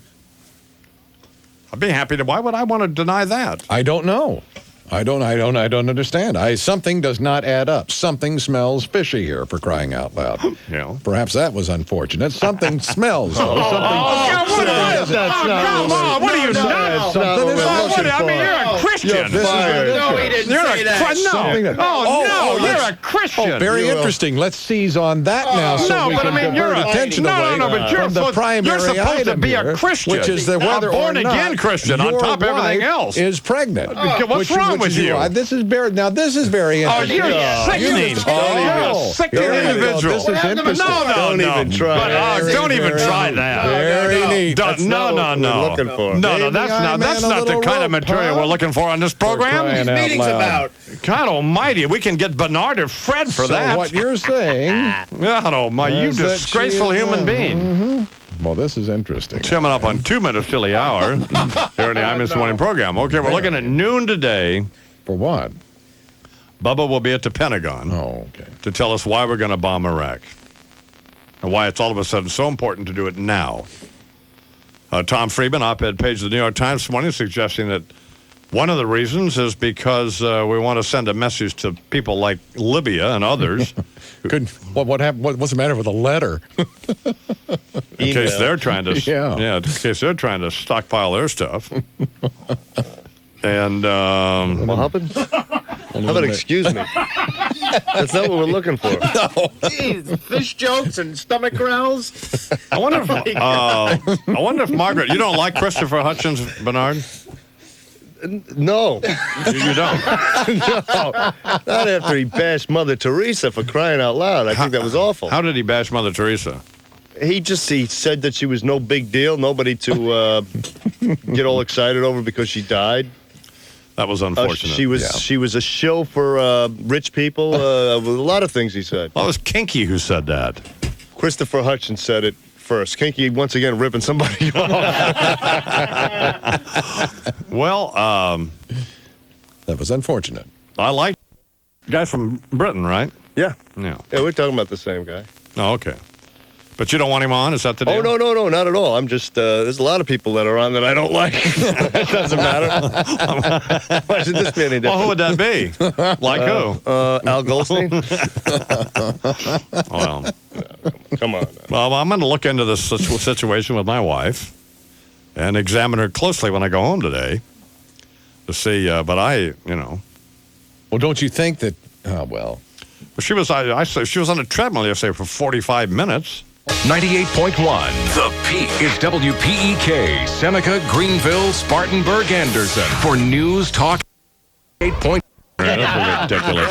A: I'd be happy to. Why would I want to deny that?
C: I don't know. I don't understand. Something does not add up. Something smells fishy here, for crying out loud.
A: Yeah.
C: Perhaps that was unfortunate. Something smells.
A: Come on. What are you saying? I mean, you're a Christian.
H: No, he didn't say that.
A: You're a Christian.
C: Very interesting. Let's seize on that now so we can divert attention away from the primary
A: you're supposed
C: item
A: to be
C: here,
A: a Christian.
C: which is the whether
A: a born-again Christian on top of everything else.
C: Is pregnant.
A: What's wrong with you?
C: This is very interesting.
A: You're sickening. You're a sickening individual.
C: This is interesting.
A: Don't even try. Don't even try that.
C: Very neat.
A: No. That's not the kind of material we're looking for on this program.
H: What are these meetings about?
A: God almighty, we can get Bernard or Fred for that.
C: So what you're saying...
A: God almighty, you disgraceful human being.
C: Mm-hmm. Well, this is interesting.
A: Coming up on 2 minutes till the hour here in the Imus Morning Program. Okay, we're looking at noon today.
C: For what?
A: Bubba will be at the Pentagon to tell us why we're going to bomb Iraq and why it's all of a sudden so important to do it now. Tom Friedman, op-ed page of the New York Times this morning, suggesting that one of the reasons is because we want to send a message to people like Libya and others.
C: What happened? What's the matter with a letter?
A: In case they're trying to, in case they're trying to stockpile their stuff. And
H: what happened? How about excuse me? That's not what we're looking for.
Q: No. Jeez, fish jokes and stomach growls.
A: I wonder if Margaret, you don't like Christopher Hutchins, Bernard?
H: No.
A: You don't?
H: No. Not after he bashed Mother Teresa, for crying out loud. I think that was awful.
A: How did he bash Mother Teresa?
H: He said that she was no big deal, nobody to get all excited over because she died.
A: That was unfortunate.
H: She was a shill for rich people. A lot of things he said.
A: Well, it was Kinky who said that.
H: Christopher Hutchins said it first. Kinky once again ripping somebody off.
A: Well,
C: that was unfortunate.
A: I like guy from Britain, right?
H: Yeah.
A: Yeah,
H: we're talking about the same guy.
A: Oh, okay. But you don't want him on? Is that the deal?
H: Oh, no, not at all. I'm just, there's a lot of people that are on that I don't like. That doesn't matter. Why should this be any different?
A: Well, who would that be? Like who?
H: Al Goldstein.
A: Well,
H: come on.
A: Well, I'm going to look into this situation with my wife and examine her closely when I go home today to see,
C: Well, don't you think that,
A: She was on a treadmill yesterday for 45 minutes.
U: 98.1 The Peak is WPEK, Seneca, Greenville, Spartanburg, Anderson. For News Talk 8.
A: That's ridiculous.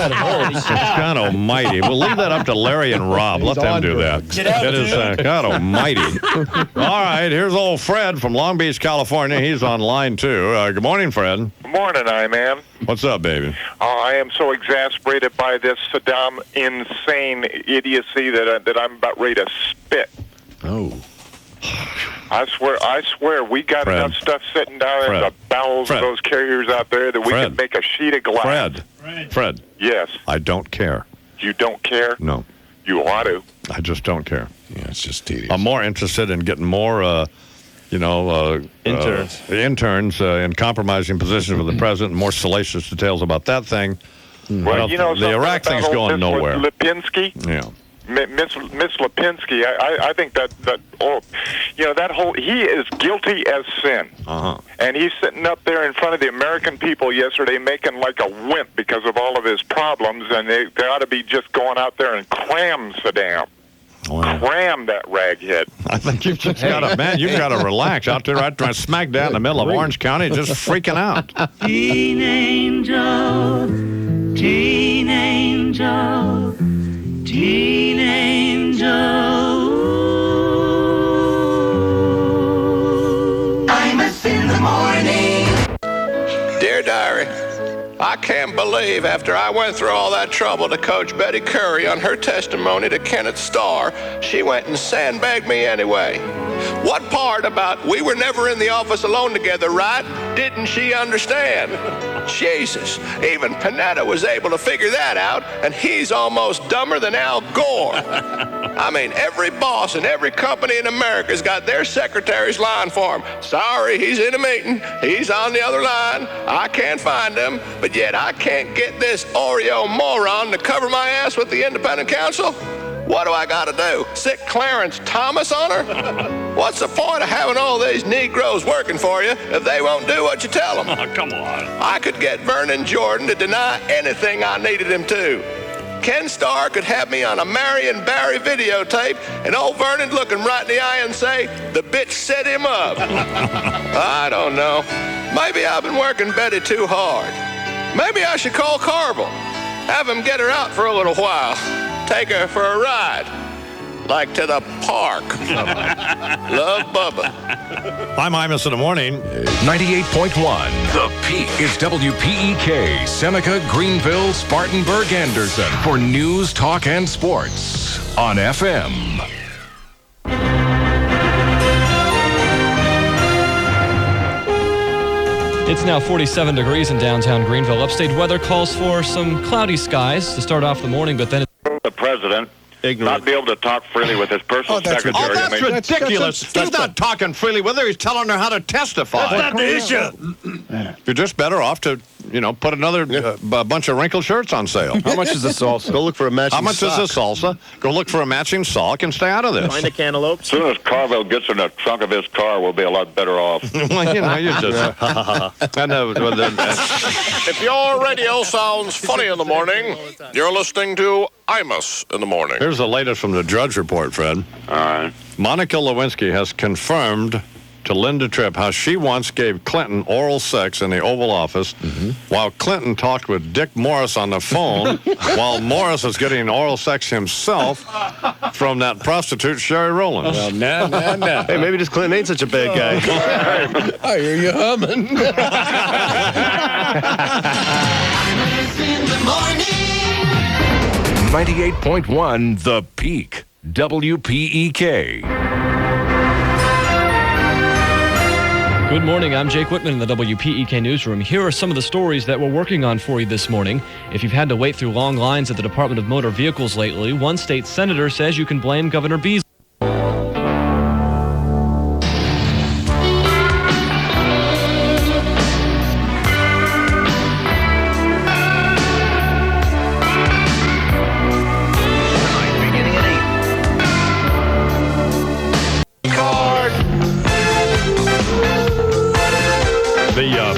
A: God almighty. We'll leave that up to Larry and Rob. Let them do that. It is, God almighty. All right, here's old Fred from Long Beach, California. He's on line, too. Good morning, Fred.
K: Good morning, I-Man.
A: What's up, baby?
K: I am so exasperated by this Saddam insane idiocy that I'm about ready to spit.
C: Oh.
K: I swear, we got enough stuff sitting down in the bowels of those carriers out there that we can make a sheet of glass.
A: Fred.
K: Yes.
A: I don't care.
K: You don't care?
A: No.
K: You ought to.
A: I just don't care.
C: Yeah, it's just tedious.
A: I'm more interested in getting more, interns in compromising positions with the president, more salacious details about that thing.
K: Well,
A: the Iraq thing's going nowhere.
K: Lipinski?
A: Yeah.
K: Miss Lipinski, I think that whole, he is guilty as sin.
A: Uh-huh.
K: And he's sitting up there in front of the American people yesterday making like a wimp because of all of his problems, and they ought to be just going out there and cram Saddam.
A: Wow.
K: Cram that raghead.
A: I think you've just got to relax out there right smack down in the middle of Orange County, just freaking out.
F: Teen angel, teen angel, teen angel. Imus in the morning.
Q: Dear Diary, I can't believe after I went through all that trouble to coach Betty Curry on her testimony to Kenneth Starr, she went and sandbagged me anyway. What part about we were never in the office alone together, right? Didn't she understand? Jesus, even Panetta was able to figure that out, and he's almost dumber than Al Gore. I mean, every boss in every company in America's got their secretary's line for him. Sorry, he's in a meeting. He's on the other line. I can't find him, but yet I can't get this Oreo moron to cover my ass with the independent counsel. What do I got to do? Sick Clarence Thomas on her? What's the point of having all these Negroes working for you if they won't do what you tell them?
U: Oh, come on.
Q: I could get Vernon Jordan to deny anything I needed him to. Ken Starr could have me on a Marion Barry videotape and old Vernon look him right in the eye and say, the bitch set him up. I don't know. Maybe I've been working Betty too hard. Maybe I should call Carvel. Have him get her out for a little while. Take her for a ride. Like to the park. Love, Bubba.
A: I'm Imus in the morning.
C: 98.1. The Peak is WPEK, Seneca, Greenville, Spartanburg, Anderson for news, talk, and sports on FM.
G: It's now 47 degrees in downtown Greenville. Upstate weather calls for some cloudy skies to start off the morning, but then
Y: The president not be able to talk freely with his personal secretary.
A: Oh, that's ridiculous. He's not talking freely with her. He's telling her how to testify.
U: That's not the issue.
A: You're just better off to, put another bunch of wrinkled shirts on sale.
H: How much is the salsa? Go look for a matching
A: How much
H: sock.
A: is the salsa? Go look for a matching sock and stay out of this.
H: Find a cantaloupe.
Y: As soon as Carvel gets in the trunk of his car, we'll be a lot better off.
A: Well, you're just...
Q: If your radio sounds funny in the morning, you're listening to Imus in the morning.
A: Here's the latest from the Drudge Report, Fred.
Y: All right.
A: Monica Lewinsky has confirmed to Linda Tripp how she once gave Clinton oral sex in the Oval Office while Clinton talked with Dick Morris on the phone while Morris is getting oral sex himself from that prostitute Sherry Rowlands.
H: Well, nah. Hey, maybe this Clinton ain't such a bad guy.
C: I hear you humming.
F: In the morning.
U: 98.1 The Peak, WPEK.
G: Good morning, I'm Jake Whitman in the WPEK newsroom. Here are some of the stories that we're working on for you this morning. If you've had to wait through long lines at the Department of Motor Vehicles lately, one state senator says you can blame Governor Beasley.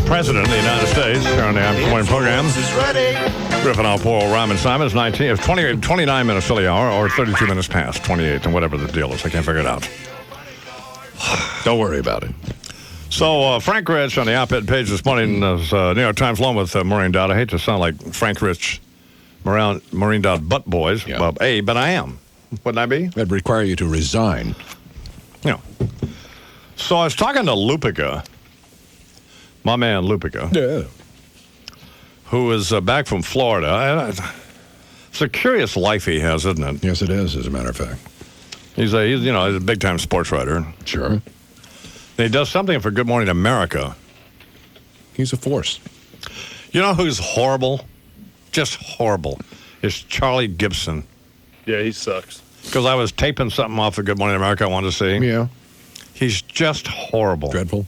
A: President of the United States here on the I'm Morning program. Ripping off poor old Ryman Simon. It's 29 minutes till the hour, or 32 minutes past 28, and whatever the deal is. I can't figure it out.
C: Don't worry about it.
A: So, Frank Rich on the op-ed page this morning is New York Times along with Maureen Dowd. I hate to sound like Frank Rich, Maureen Dowd butt boys, but I am. Wouldn't I be?
C: That'd require you to resign.
A: Yeah. So I was talking to Lupica. My man, Lupica.
C: Yeah.
A: Who is back from Florida. It's a curious life he has, isn't it?
C: Yes, it is, as a matter of fact.
A: He's a big-time sports writer.
C: Sure.
A: And he does something for Good Morning America.
C: He's a force.
A: You know who's horrible? Just horrible. Is Charlie Gibson.
H: Yeah, he sucks.
A: Because I was taping something off of Good Morning America I wanted to see.
C: Yeah.
A: He's just horrible.
C: Dreadful.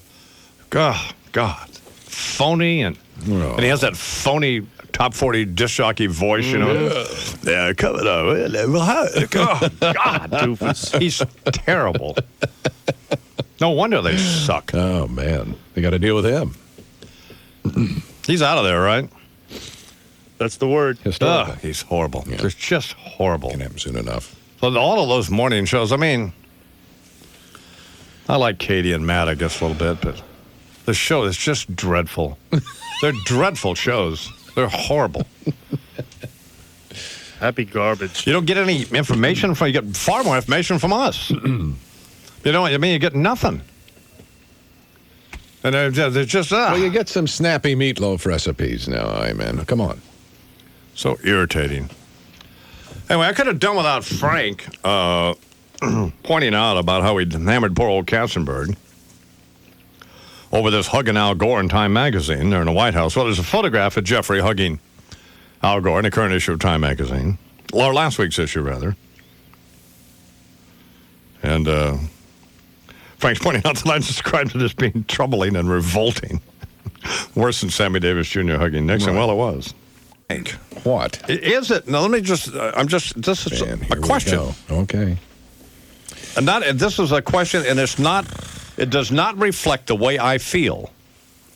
A: God. Phony, and he has that phony top 40 disc jockey voice, Yeah, coming up. Oh, God, doofus. He's terrible. No wonder they suck.
C: Oh, man. They got to deal with him.
A: He's out of there, right?
H: That's the word.
A: He's horrible. Yeah. It's just horrible.
C: Can happen soon enough.
A: So all of those morning shows, I mean, I like Katie and Matt, I guess, a little bit, but the show is just dreadful. They're dreadful shows. They're horrible.
H: Happy garbage.
A: You don't get any information you get far more information from us. You get nothing. And they're just,
C: Well, you get some snappy meatloaf recipes now, man. Come on.
A: So irritating. Anyway, I could have done without Frank pointing out about how he hammered poor old Katzenberg over this hugging Al Gore in Time magazine. They're in the White House. Well, there's a photograph of Jeffrey hugging Al Gore in the current issue of Time magazine, or last week's issue, rather. And Frank's pointing out that I described it as being troubling and revolting. Worse than Sammy Davis Jr. hugging Nixon. Right. Well, it was.
C: Hank, what?
A: Is it? Now, let me just, this is a question.
C: Okay.
A: And this is a question, and it does not reflect the way I feel.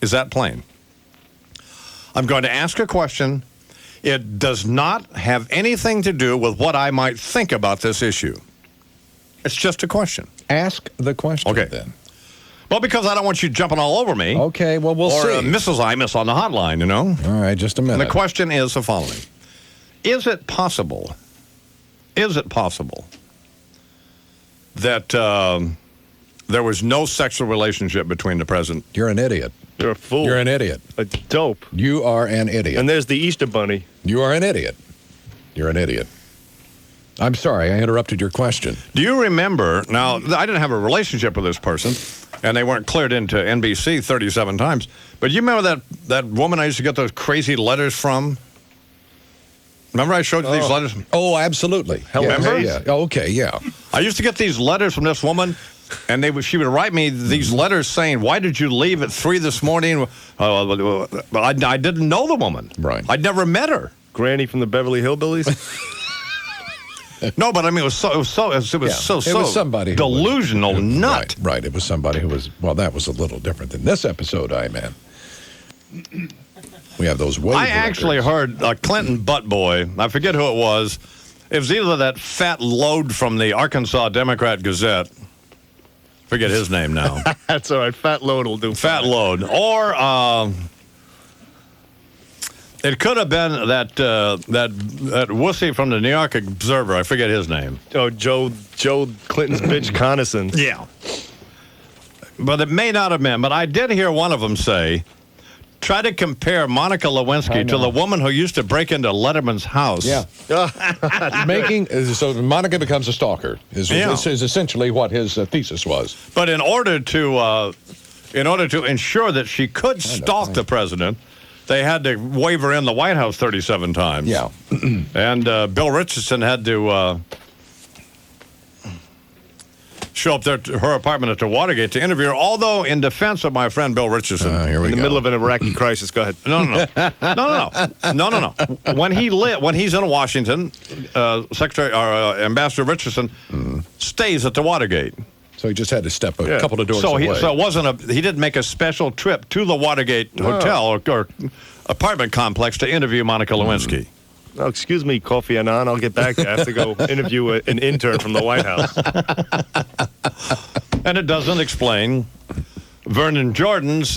A: Is that plain? I'm going to ask a question. It does not have anything to do with what I might think about this issue. It's just a question.
C: Ask the question,
A: okay.
C: Then.
A: Well, because I don't want you jumping all over me.
C: Okay, well, we'll see.
A: Or Mrs. Imus on the hotline, you know?
C: All right, just a minute.
A: And the question is the following. Is it possible that there was no sexual relationship between the president?
C: You're an idiot.
H: You're a fool.
C: You're an idiot.
H: A dope.
C: You are an idiot.
H: And there's the Easter Bunny.
C: You are an idiot. You're an idiot. I'm sorry, I interrupted your question.
A: Do you remember, now, I didn't have a relationship with this person, and they weren't cleared into NBC 37 times, but you remember that woman I used to get those crazy letters from? Remember I showed you these letters?
C: Oh, absolutely.
A: Remember?
C: Yeah. Okay, yeah.
A: I used to get these letters from this woman, and she would write me these letters saying, "Why did you leave at 3 this morning?" I didn't know the woman.
C: Right.
A: I'd never met her.
H: Granny from the Beverly Hillbillies?
A: No, but I mean, it was so somebody delusional nut.
C: Right. It was somebody who was, well, that was a little different than this episode, man. We have those wave
A: I actually heard Clinton butt boy. I forget who it was. It was either that fat load from the Arkansas Democrat Gazette. Forget his name now.
H: That's all right. Fat load will do.
A: Fat load. Or it could have been that wussy from the New York Observer. I forget his name.
H: Oh, Joe Clinton's bitch Connaughton.
A: Yeah. But it may not have been. But I did hear one of them say, try to compare Monica Lewinsky to the woman who used to break into Letterman's house.
C: Yeah. So Monica becomes a stalker is essentially what his thesis was.
A: But in order to ensure that she could stalk the president, they had to wave her in the White House 37 times.
C: Yeah.
A: And Bill Richardson had to show up there to her apartment at the Watergate to interview her. Although, in defense of my friend Bill Richardson,
H: in the middle of an Iraqi crisis, go ahead.
A: No. When he's in Washington, Ambassador Richardson stays at the Watergate.
C: So he just had to step a couple of doors
A: away. So it
C: wasn't
A: he didn't make a special trip to the Watergate hotel or apartment complex to interview Monica Lewinsky.
H: Oh, excuse me, Kofi Annan. I'll get back. I have to go interview an intern from the White House.
A: And it doesn't explain Vernon Jordan's,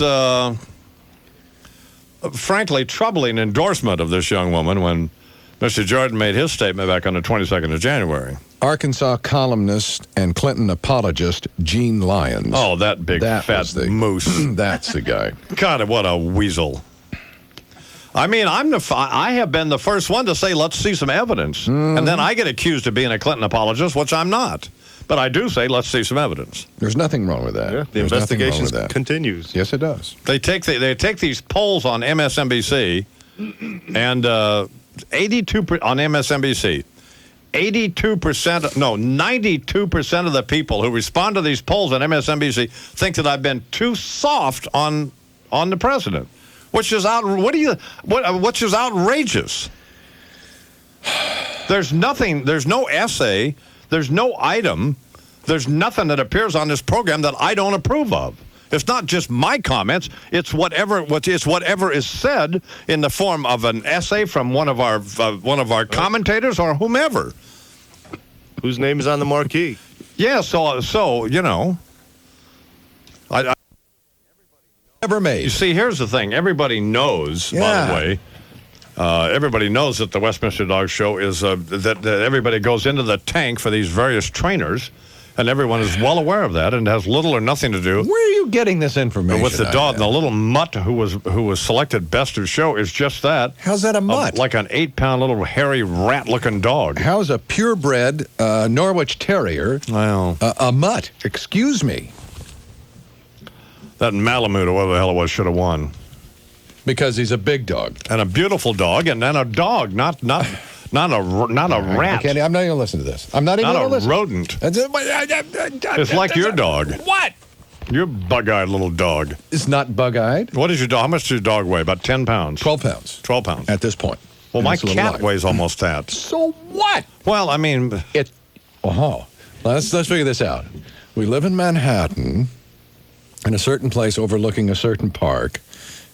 A: frankly, troubling endorsement of this young woman when Mr. Jordan made his statement back on the 22nd of January.
C: Arkansas columnist and Clinton apologist Gene Lyons.
A: Oh, that big fat moose.
C: That's the guy.
A: God, what a weasel. I mean, I have been the first one to say, let's see some evidence. And then I get accused of being a Clinton apologist, which I'm not. But I do say, let's see some evidence.
C: There's nothing wrong with that.
H: Yeah, the investigation continues.
C: Yes, it does.
A: They take these polls on MSNBC, and 82% on MSNBC. 92% of the people who respond to these polls on MSNBC think that I've been too soft on the president. Which is which is outrageous. There's nothing, there's no essay, there's no item, there's nothing that appears on this program that I don't approve of. It's not just my comments, it's whatever is said in the form of an essay from one of our commentators or whomever.
H: Whose name is on the marquee?
A: Yeah, so you know,
C: Ever made.
A: You see, here's the thing. Everybody knows, by the way, everybody knows that the Westminster Dog Show is that everybody goes into the tank for these various trainers And everyone is well aware of that, and has little or nothing to do
C: Where are you getting this information?
A: with the dog. And the little mutt who was selected best of show is just that.
C: How's that a mutt?
A: Like an 8-pound little hairy rat-looking dog.
C: How's a purebred Norwich Terrier a mutt? Excuse me.
A: That Malamute, or whatever the hell it was, should have won.
C: Because he's a big dog.
A: And a beautiful dog, and then a dog, not a rat.
C: I'm not even going to listen to this. I'm not even going to listen.
A: Not a rodent. It's like your dog.
C: What?
A: Your bug-eyed little dog.
C: It's not bug-eyed.
A: What is your dog? How much does your dog weigh? About 10 pounds?
C: 12 pounds.
A: 12 pounds.
C: At this point.
A: Well, my cat weighs almost that.
C: So what?
A: Well, I mean...
C: Let's figure this out. We live in Manhattan, in a certain place overlooking a certain park,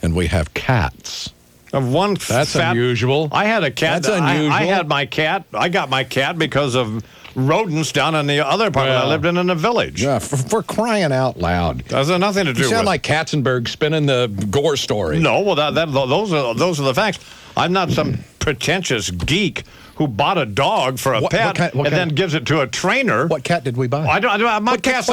C: and we have cats.
A: That's
C: unusual.
A: I had a cat.
C: That's unusual.
A: I had my cat. I got my cat because of rodents down in the other part that I lived in the village.
C: Yeah, for crying out loud.
A: That has nothing to do with...
C: You sound like Katzenberg spinning the Gore story.
A: No, well, those are the facts. I'm not some pretentious geek who bought a dog for a pet and then gives it to a trainer.
C: What cat did we buy?
A: What
C: cat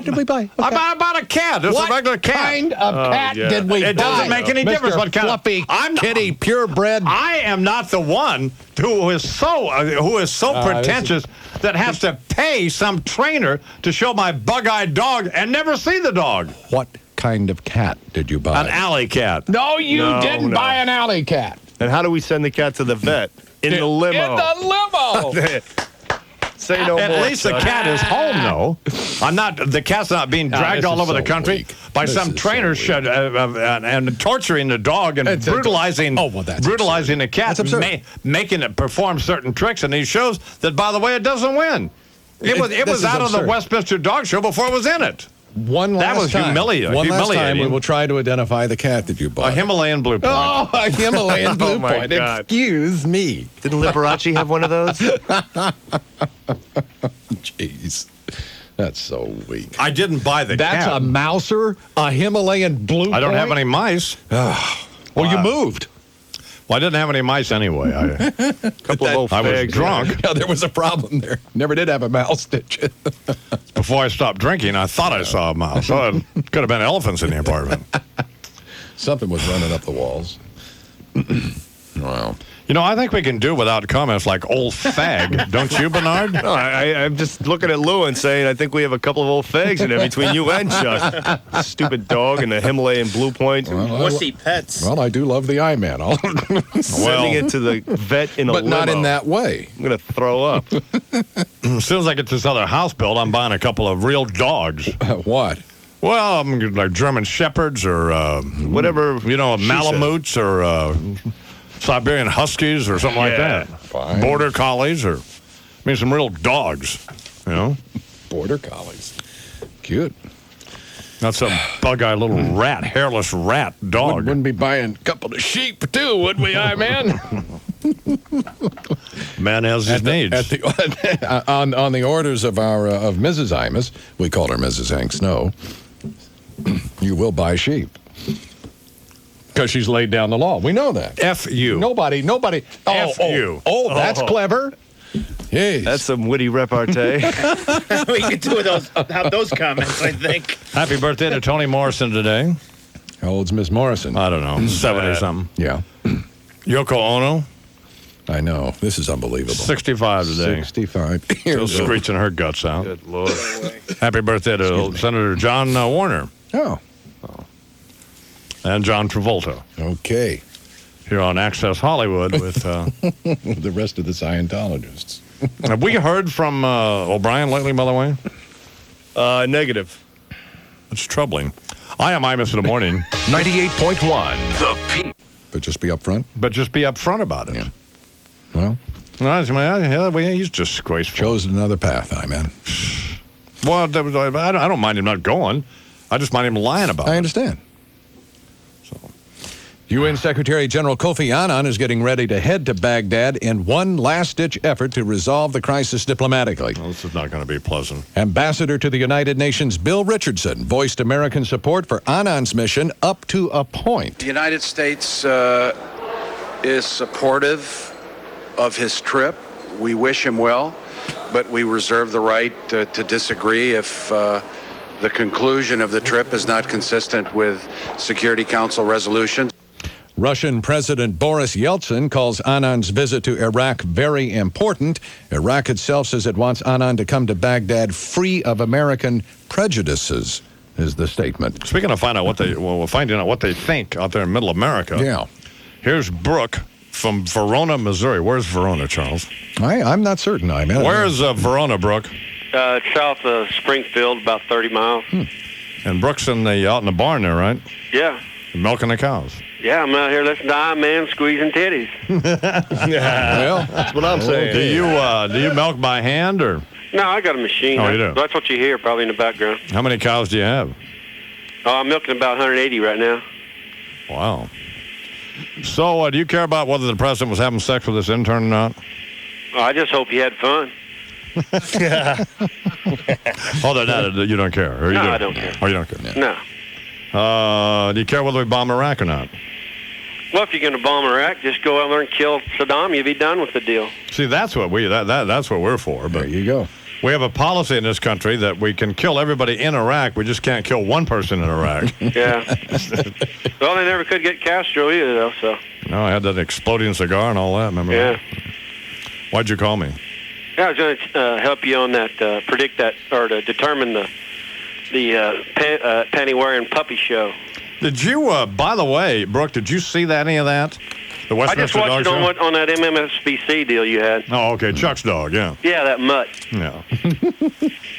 C: did we buy?
A: I bought a cat. It's a regular cat.
C: What kind of cat did we buy?
A: It doesn't make any difference what kind of...
C: Fluffy, kitty, purebred.
A: I am not the one who is so pretentious that has to pay some trainer to show my bug-eyed dog and never see the dog.
C: What kind of cat did you buy?
A: An alley cat.
C: No, you didn't buy an alley cat.
H: And how do we send the cat to the vet? In the limo.
C: In the limo.
H: Say no more.
A: At least the cat is home, though. The cat's not being dragged all over the country by some trainer and torturing the dog and brutalizing the cat, making it perform certain tricks. And he shows that, by the way, it doesn't win. It was out of the Westminster Dog Show before it was in it.
C: One last time.
A: Humiliating.
C: One last time, we will try to identify the cat that you bought.
A: A Himalayan blue point.
C: Oh, a Himalayan blue
H: Oh, my
C: point.
H: God.
C: Excuse me.
H: Didn't Liberace have one of those?
C: Jeez. That's so weak.
A: I didn't buy the cat.
C: That's a mouser? A Himalayan blue point?
A: I don't have any mice.
C: Well, you moved.
A: Well, I didn't have any mice anyway. I was drunk.
C: Yeah, there was a problem there. Never did have a mouse, did you?
A: Before I stopped drinking, I thought I saw a mouse. So it could have been elephants in the apartment.
C: Something was running up the walls. Wow.
A: You know, I think we can do without comments like old fag. Don't you, Bernard?
H: No, I'm just looking at Lou and saying I think we have a couple of old fags in there between you and Chuck. Stupid dog and the Himalayan blue point.
I: Wussy pets.
C: Well, I do love the Iman.
H: Sending it to the vet in a limo.
C: But not in that way.
H: I'm going to throw up.
A: As soon as I get this other house built, I'm buying a couple of real dogs.
C: What?
A: Well, I'm like German Shepherds or
H: whatever.
A: You know, Malamutes or Siberian Huskies or something like that.
C: Fine.
A: Border Collies or, some real dogs, you know?
C: Border Collies. Cute.
A: Not some bug-eyed little rat, hairless rat dog.
C: Wouldn't be buying a couple of sheep, too, would we, man?
A: Man has his needs.
C: On the orders of of Mrs. Imus, we call her Mrs. Hank Snow, you will buy sheep. Because she's laid down the law. We know that.
A: F you.
C: Nobody.
A: F you.
C: Oh, that's clever. Yes.
H: That's some witty repartee.
I: We could do have those comments, I think.
A: Happy birthday to Toni Morrison today.
C: How old's Miss Morrison?
A: I don't know. 70-something.
C: Yeah.
A: Yoko Ono.
C: I know. This is unbelievable.
A: 65 today.
C: 65.
A: Still screeching her guts out.
H: Good Lord.
A: Happy birthday to Senator John Warner.
C: Oh.
A: And John Travolta.
C: Okay.
A: Here on Access Hollywood with...
C: the rest of the Scientologists.
A: Have we heard from O'Brien lately, by the way?
H: Negative.
A: It's troubling. I am Imus in the morning.
U: 98.1. The Peak.
C: But just be up front?
A: But just be up front about it.
C: Yeah. Well...
A: he's disgraceful.
C: Chose another path, man.
A: Well, I don't mind him not going. I just mind him lying about it.
C: I understand. UN Secretary General Kofi Annan is getting ready to head to Baghdad in one last-ditch effort to resolve the crisis diplomatically.
A: Well, this is not going to be pleasant.
C: Ambassador to the United Nations Bill Richardson voiced American support for Annan's mission up to a point.
J: The United States is supportive of his trip. We wish him well. but we reserve the right to disagree if the conclusion of the trip is not consistent with Security Council resolutions.
C: Russian President Boris Yeltsin calls Annan's visit to Iraq very important. Iraq itself says it wants Annan to come to Baghdad free of American prejudices, is the statement.
A: Speaking of finding out what they think out there in Middle America.
C: Yeah.
A: Here's Brooke from Verona, Missouri. Where's Verona, Charles?
C: I'm not certain.
A: Where's Verona, Brooke?
N: South of Springfield, about 30 miles.
A: And Brooke's out in the barn there, right?
N: Yeah.
A: Milking the cows.
N: Yeah, I'm out here listening to I-Man squeezing titties.
H: Well, that's what I'm saying.
A: Do you milk by hand or?
N: No, I got a machine.
A: Oh, you do?
N: That's what you hear probably in the background.
A: How many cows do you have?
N: Oh, I'm milking about 180 right now.
A: Wow. So, do you care about whether the president was having sex with this intern or not?
N: Oh, I just hope he had fun.
A: Other than that, you don't care? Or you
N: I don't care.
A: Oh, you don't care?
N: No.
A: Do you care whether we bomb Iraq or not?
N: Well, if you're going to bomb Iraq, just go out there and kill Saddam. You'll be done with the deal.
A: See, that's what that's what we're for. But
C: there you go.
A: We have a policy in this country that we can kill everybody in Iraq. We just can't kill one person in Iraq.
N: Yeah. Well, they never could get Castro either, though. So.
A: No, I had that exploding cigar and all that. Remember?
N: Yeah.
A: Why'd you call me?
N: Yeah, I was going to help you on that, predict that, or to determine the panty-wearing puppy show.
A: Did you, by the way, Brooke, did you see any of that? The Westminster
N: I just watched it on that MMSBC deal you had.
A: Oh, okay. Chuck's dog, yeah.
N: Yeah, that mutt.
A: Yeah.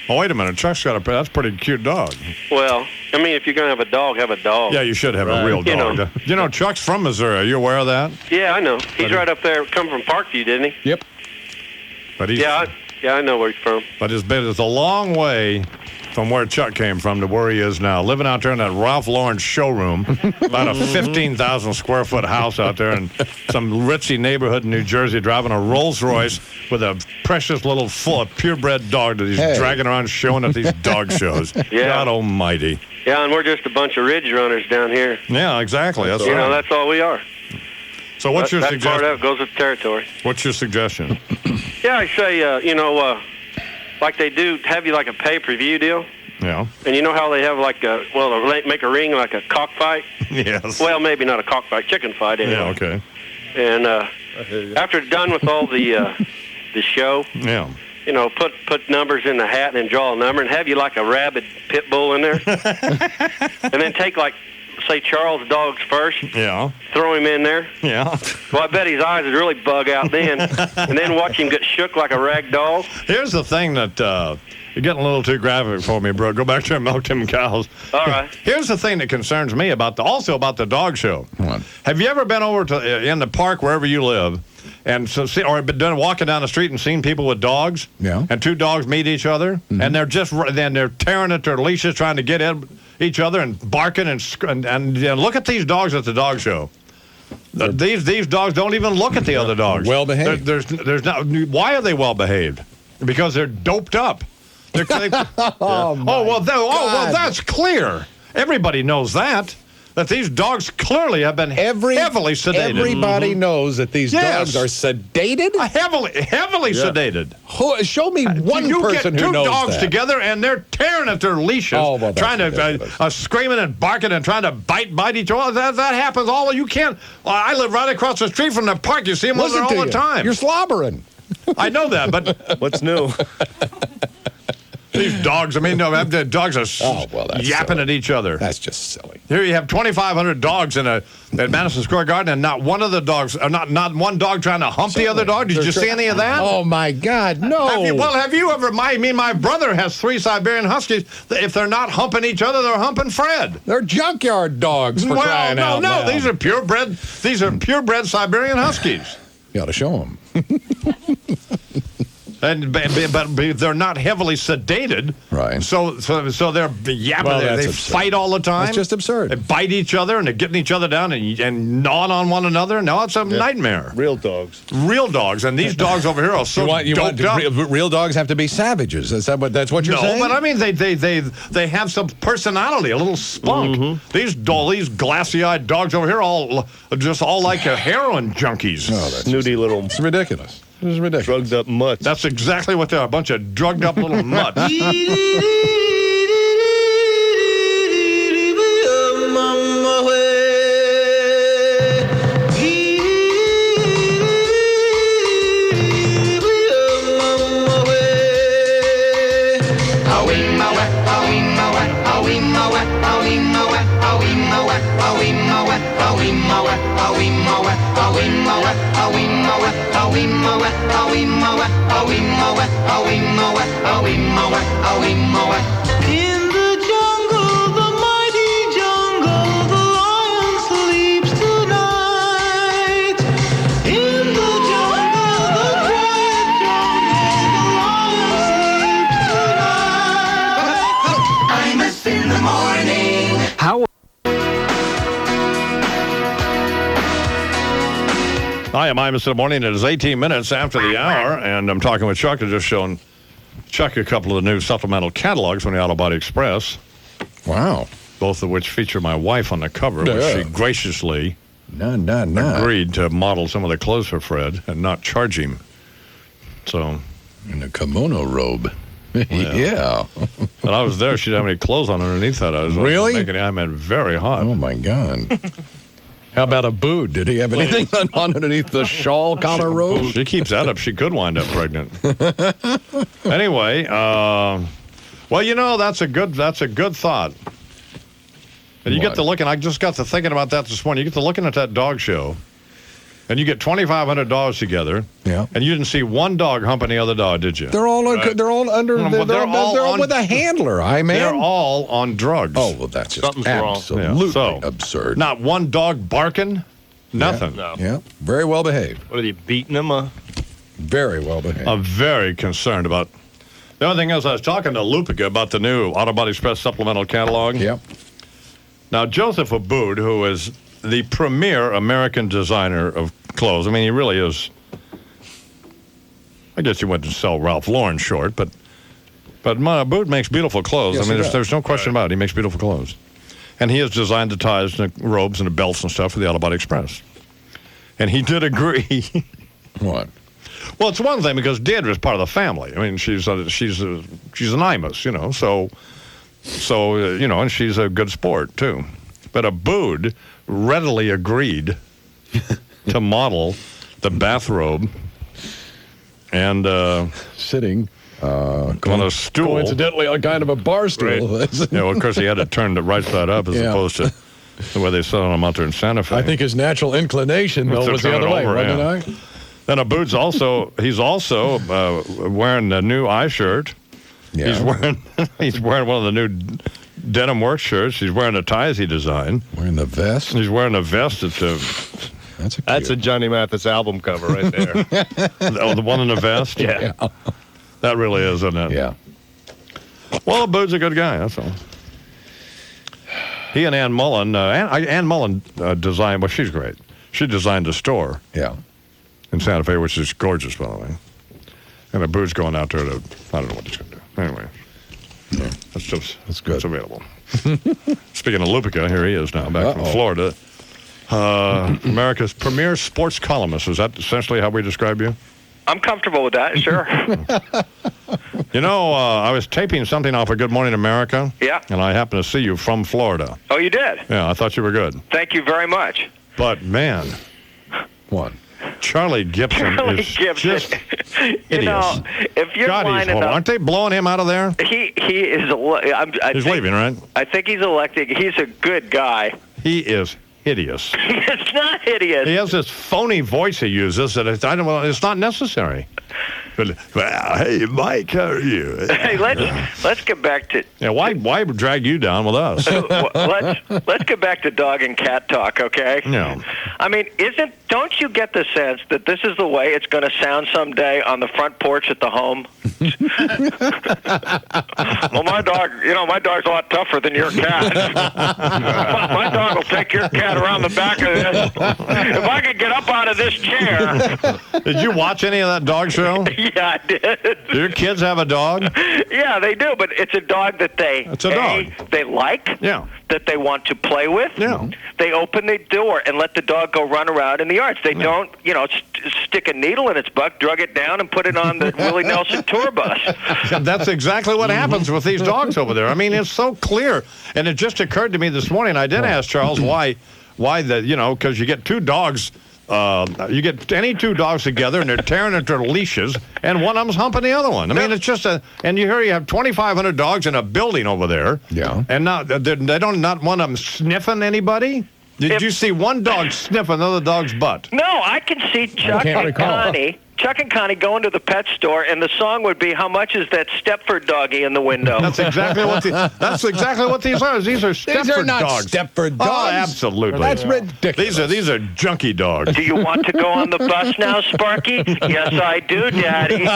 A: Oh, wait a minute. Chuck's that's a pretty cute dog.
N: Well, I mean, if you're going to have a dog, have a dog.
A: Yeah, you should have a real dog. You know, Chuck's from Missouri. Are you aware of that?
N: Yeah, I know. He's right up there, come from Parkview, didn't he?
C: Yep.
A: But he's,
N: yeah, I know where he's from.
A: But it's a long way from where Chuck came from to where he is now. Living out there in that Ralph Lauren showroom, about a 15,000 square foot house out there in some ritzy neighborhood in New Jersey, driving a Rolls Royce with a precious little full of purebred dog that he's dragging around showing at these dog shows.
N: Yeah.
A: God almighty.
N: Yeah, and we're just a bunch of ridge runners down here.
A: Yeah, exactly. That's
N: you know, that's all we are.
A: So what's your suggestion?
N: That part of it goes with territory.
A: What's your suggestion?
N: Yeah, I say, like they do, have you like a pay-per-view deal?
A: Yeah.
N: And you know how they have like make a ring like a cockfight?
A: Yes.
N: Well, maybe not a cockfight, chicken fight anyway.
A: Yeah, okay.
N: And after it's done with all the show,
A: yeah,
N: you know, put numbers in the hat and then draw a number and have you like a rabid pit bull in there. And then take like, say, Charles' dogs first.
A: Yeah.
N: Throw him in there.
A: Yeah.
N: Well, I bet his eyes would really bug out then. And then watch him get shook like a rag doll.
A: Here's the thing that you're getting a little too graphic for me, bro. Go back to milk them cows.
N: All right.
A: Here's the thing that concerns me about the dog show.
C: What?
A: Have you ever been over to in the park wherever you live, and or been walking down the street and seen people with dogs?
C: Yeah.
A: And two dogs meet each other,
C: Mm-hmm.
A: and they're tearing at their leashes trying to get at each other and barking and look at these dogs at the dog show. These dogs don't even look at the other dogs.
C: Well behaved.
A: There's not. Why are they well behaved? Because they're doped up. Well, that's clear. Everybody knows that these dogs clearly have been heavily sedated.
C: Everybody knows that these dogs are sedated?
A: Heavily sedated.
C: Show me one person who knows that. You get two
A: dogs together and they're tearing at their leashes, trying to screaming and barking and trying to bite each other. That happens all. You can't. I live right across the street from the park. You see them over there all the time.
C: You're slobbering.
A: I know that, but
H: what's new?
A: These dogs, the dogs are yapping
C: silly.
A: at each other.
C: That's just silly.
A: Here you have 2,500 dogs at Madison Square Garden, and not one of the dogs, not one dog trying to hump the other dog. Did you see any of that?
C: Oh my God, no!
A: Have you ever? My brother has 3 Siberian Huskies. If they're not humping each other, they're humping Fred.
C: They're junkyard dogs for crying out loud.
A: No, these are purebred. These are purebred Siberian Huskies.
C: You ought to show them.
A: But they're not heavily sedated,
C: right?
A: So they're yapping.
C: Well,
A: they fight all the time.
C: It's just absurd.
A: They bite each other and they're getting each other down and gnawing on one another. No, it's a nightmare.
H: Real dogs.
A: Real dogs, and these dogs over here are so doped up.
C: Real dogs have to be savages. That's what you're saying?
A: No, but I mean they have some personality, a little spunk. Mm-hmm. These glassy-eyed dogs over here all like heroin junkies.
C: Oh, that's
H: snooty little.
C: It's ridiculous. This is ridiculous.
H: Drugged up mutts.
A: That's exactly what they are, a bunch of drugged up little mutts.
F: In the jungle, the mighty jungle, the lion sleeps tonight. In the jungle, the quiet jungle, the lion sleeps tonight. Imus in the morning.
G: How?
A: Hi, I'm Imus in the morning. It is 18 minutes after the hour, and I'm talking with Chuck. I've just shown Chuck a couple of the new supplemental catalogs from the Auto Body Express.
C: Wow.
A: Both of which feature my wife on the cover, which she graciously agreed to model some of the clothes for Fred and not charge him. So,
C: in a kimono robe. Yeah.
A: When I was there, she didn't have any clothes on underneath that. I was
C: Really?
A: making it, I mean, very hot.
C: Oh, my God. How about a boot? Did he have anything on underneath the shawl collar robe?
A: She keeps that up. She could wind up pregnant. Anyway, well, you know, that's a good thought. And you get to looking. I just got to thinking about that this morning. You get to looking at that dog show, and you get 2,500 dogs together.
C: Yeah.
A: And you didn't see one dog hump any other dog, did you?
C: They're all under. They're all with a handler. Man.
A: They're all on drugs.
C: Oh well, that's just
H: Something's wrong.
C: absolutely
A: Yeah. So,
C: absurd.
A: Not one dog barking. Nothing.
H: No.
C: Yeah, very well behaved.
H: What are they beating them?
C: Very well behaved.
A: I'm very concerned about. The other thing is, I was talking to Lupica about the new Auto Body Express supplemental catalog.
C: Yep.
A: Now, Joseph Abood, who is the premier American designer of clothes, I mean, he really is. I guess he went to sell Ralph Lauren short, but Abood makes beautiful clothes.
C: Yes,
A: I mean,
C: he
A: there's no question about it. He makes beautiful clothes. And he has designed the ties and the robes and the belts and stuff for the Auto Body Express. And he did agree.
C: What?
A: Well, it's one thing because Deirdre's part of the family. I mean, she's an Imus, you know, so you know, and she's a good sport too. But Abood readily agreed to model the bathrobe and
C: sitting
A: on a stool.
C: Coincidentally, on kind of a bar stool.
A: Right. Yeah, well, of course, he had it turned right side up as opposed to the way they sit on them out there in Santa Fe.
C: I think his natural inclation, though, was the other way, wasn't it?
A: Then Abood's he's also wearing a new eye shirt.
C: Yeah.
A: He's wearing one of the new denim work shirts. He's wearing the ties he designed.
C: Wearing the vest.
A: He's wearing a vest
H: That's a Johnny Mathis album cover right there.
A: The one in the vest?
H: Yeah.
A: That really is, isn't it?
C: Yeah.
A: Well, Abood's a good guy, that's all. He and Ann Mullen, Ann Mullen designed, well, she's great. She designed a store.
C: Yeah.
A: In Santa Fe, which is gorgeous, by the way. And Abood's going out there to, I don't know what he's going to do. Anyway. Yeah. That's good. It's available. Speaking of Lupica, here he is now, back from Florida. America's premier sports columnist. Is that essentially how we describe you?
O: I'm comfortable with that, sure.
A: You know, I was taping something off of Good Morning America.
O: Yeah.
A: And I happened to see you from Florida.
O: Oh, you did?
A: Yeah, I thought you were good.
O: Thank you very much.
A: But, man.
C: What?
A: Charlie Gibson is just hideous.
O: You know, if you're lining up,
A: aren't they blowing him out of there?
O: He is.
A: He's leaving, right?
O: I think he's elected. He's a good guy.
A: He is hideous.
O: It's not hideous.
A: He has this phony voice he uses that it's not necessary. But, hey, Mike, how are you?
O: Hey, let's get back to.
A: Yeah, why drag you down with us?
O: Let's get back to dog and cat talk, okay?
A: No.
O: I mean, don't you get the sense that this is the way it's going to sound someday on the front porch at the home? Well, my dog's a lot tougher than your cat. My dog will take your cat around the back of this. If I could get up out of this chair.
A: Did you watch any of that dog show?
O: Yeah, I did.
A: Do your kids have a dog?
O: Yeah, they do, but it's a dog that they like.
A: Yeah.
O: That they want to play with.
A: Yeah.
O: They open the door and let the dog go run around in the yards. They don't, stick a needle in its butt, drug it down, and put it on the Willie Nelson tour bus.
A: That's exactly what happens with these dogs over there. I mean, it's so clear. And it just occurred to me this morning, I did ask Charles why because you get two dogs, you get any two dogs together, and they're tearing at their leashes, and one of them's humping the other one. I mean, it's just and you have 2,500 dogs in a building over there.
C: Yeah.
A: And not one of them sniffing anybody? Did you see one dog sniff another dog's butt?
O: No, I can see Chuck and Connie going to the pet store, and the song would be, "How much is that Stepford doggy in the window?"
A: That's exactly what these are. These are Stepford dogs.
C: These are not Stepford dogs.
A: Oh, absolutely.
C: That's ridiculous.
A: These are junkie dogs.
O: Do you want to go on the bus now, Sparky? Yes, I do, Daddy.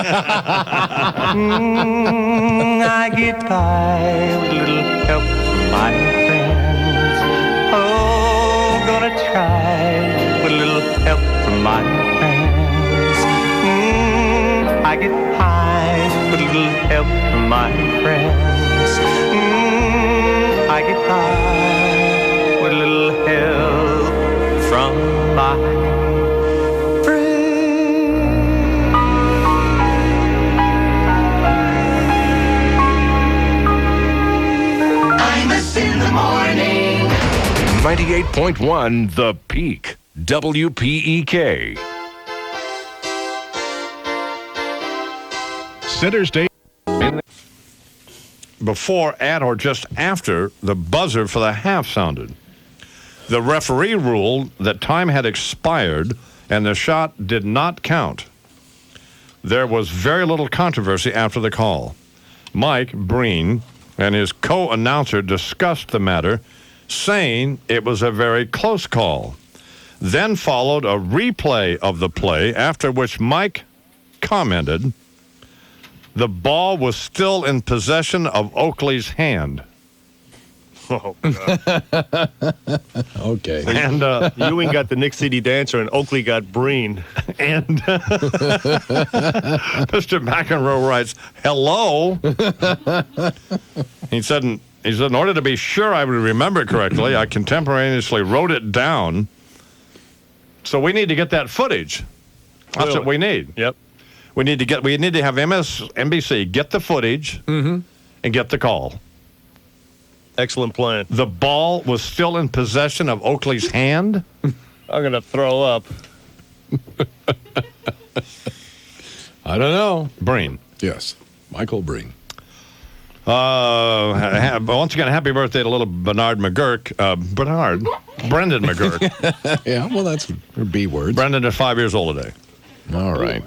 D: I get by with a little help from my friends. Oh, gonna try with a little help from my friends. I get high with a little help from my friends. I get high with a little help from my
F: Imus in the morning.
U: 98.1 The Peak. WPEK. Center State.
A: Before, at, or just after the buzzer for the half sounded. The referee ruled that time had expired and the shot did not count. There was very little controversy after the call. Mike Breen and his co-announcer discussed the matter, saying it was a very close call. Then followed a replay of the play, after which Mike commented, the ball was still in possession of Oakley's hand.
H: Oh, God.
C: Okay.
H: And Ewing got the Nick City Dancer, and Oakley got Breen.
A: And Mr. McEnroe writes, hello. He said, in order to be sure I would remember correctly, I contemporaneously wrote it down. So we need to get that footage. That's what we need.
H: Yep.
A: We need to have MSNBC get the footage and get the call.
H: Excellent plan.
A: The ball was still in possession of Oakley's hand?
H: I'm going to throw up.
C: I don't know.
A: Breen.
C: Yes. Michael Breen.
A: Once again, happy birthday to little Bernard McGurk. Brendan McGurk.
C: Yeah, well, that's a B word.
A: Brendan is 5 years old today.
C: All right.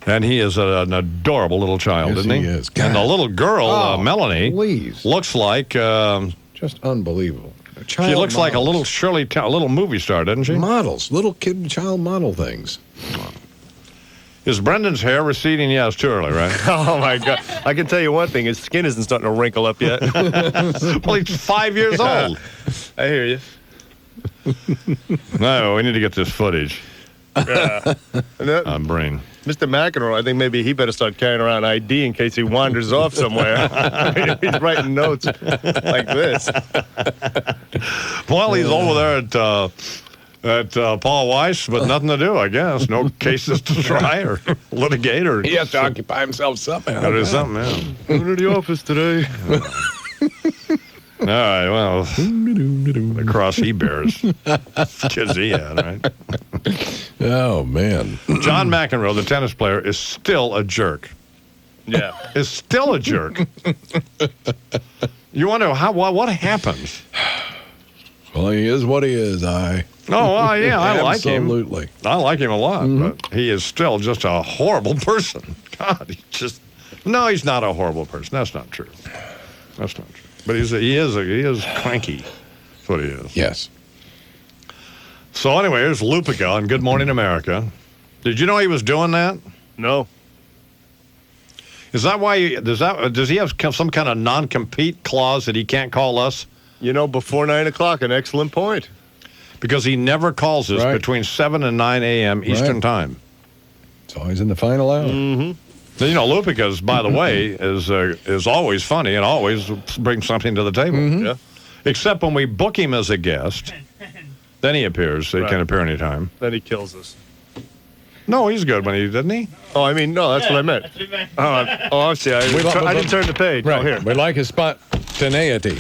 A: And he is an adorable little child,
C: Yes,
A: isn't he?
C: he is.
A: And the little girl, Melanie,
C: please.
A: looks like...
C: just unbelievable.
A: She looks like a little a little movie star, doesn't she?
C: Models. Little kid child model things.
A: Is Brendan's hair receding? Yeah, it's too early, right?
H: Oh, my God. I can tell you one thing. His skin isn't starting to wrinkle up yet.
A: Well, he's 5 years old.
H: I hear you.
A: No, we need to get this footage. Breen.
H: Mr. McEnroe, I think maybe he better start carrying around ID in case he wanders off somewhere. He's writing notes like this.
A: Well, he's over there at Paul Weiss with nothing to do, I guess. No cases to try or litigate. Or
C: he has to occupy himself somehow.
A: Gotta do something, yeah.
H: Going to the office today.
A: All right, well, the cross he bears. Kids he had, right?
C: Oh, man.
A: John McEnroe, the tennis player, is still a jerk.
H: Yeah.
A: Is still a jerk. You wonder what happens?
C: Well, he is what he is,
A: Oh, well, yeah, I like him.
C: Absolutely.
A: I like him a lot, but he is still just a horrible person. God, no, he's not a horrible person. That's not true. That's not true. But he is cranky. That's what he is.
C: Yes.
A: So anyway, here's Lupica on Good Morning America. Did you know he was doing that?
H: No.
A: Is that why does he have some kind of non-compete clause that he can't call us?
H: You know, before 9 o'clock, an excellent point.
A: Because he never calls us between 7 and 9 a.m. Eastern Time.
C: It's always in the final hour.
H: Mm-hmm.
A: You know, Lupica's, by the way, is always funny and always brings something to the table.
H: Yeah.
A: Except when we book him as a guest, Then he appears. So he can appear anytime.
H: Then he kills us.
A: No, he's good when he doesn't he?
H: Oh, I mean, no, that's what I meant. I see. I didn't turn the page.
C: Right.
H: Oh, here.
C: We like his spontaneity.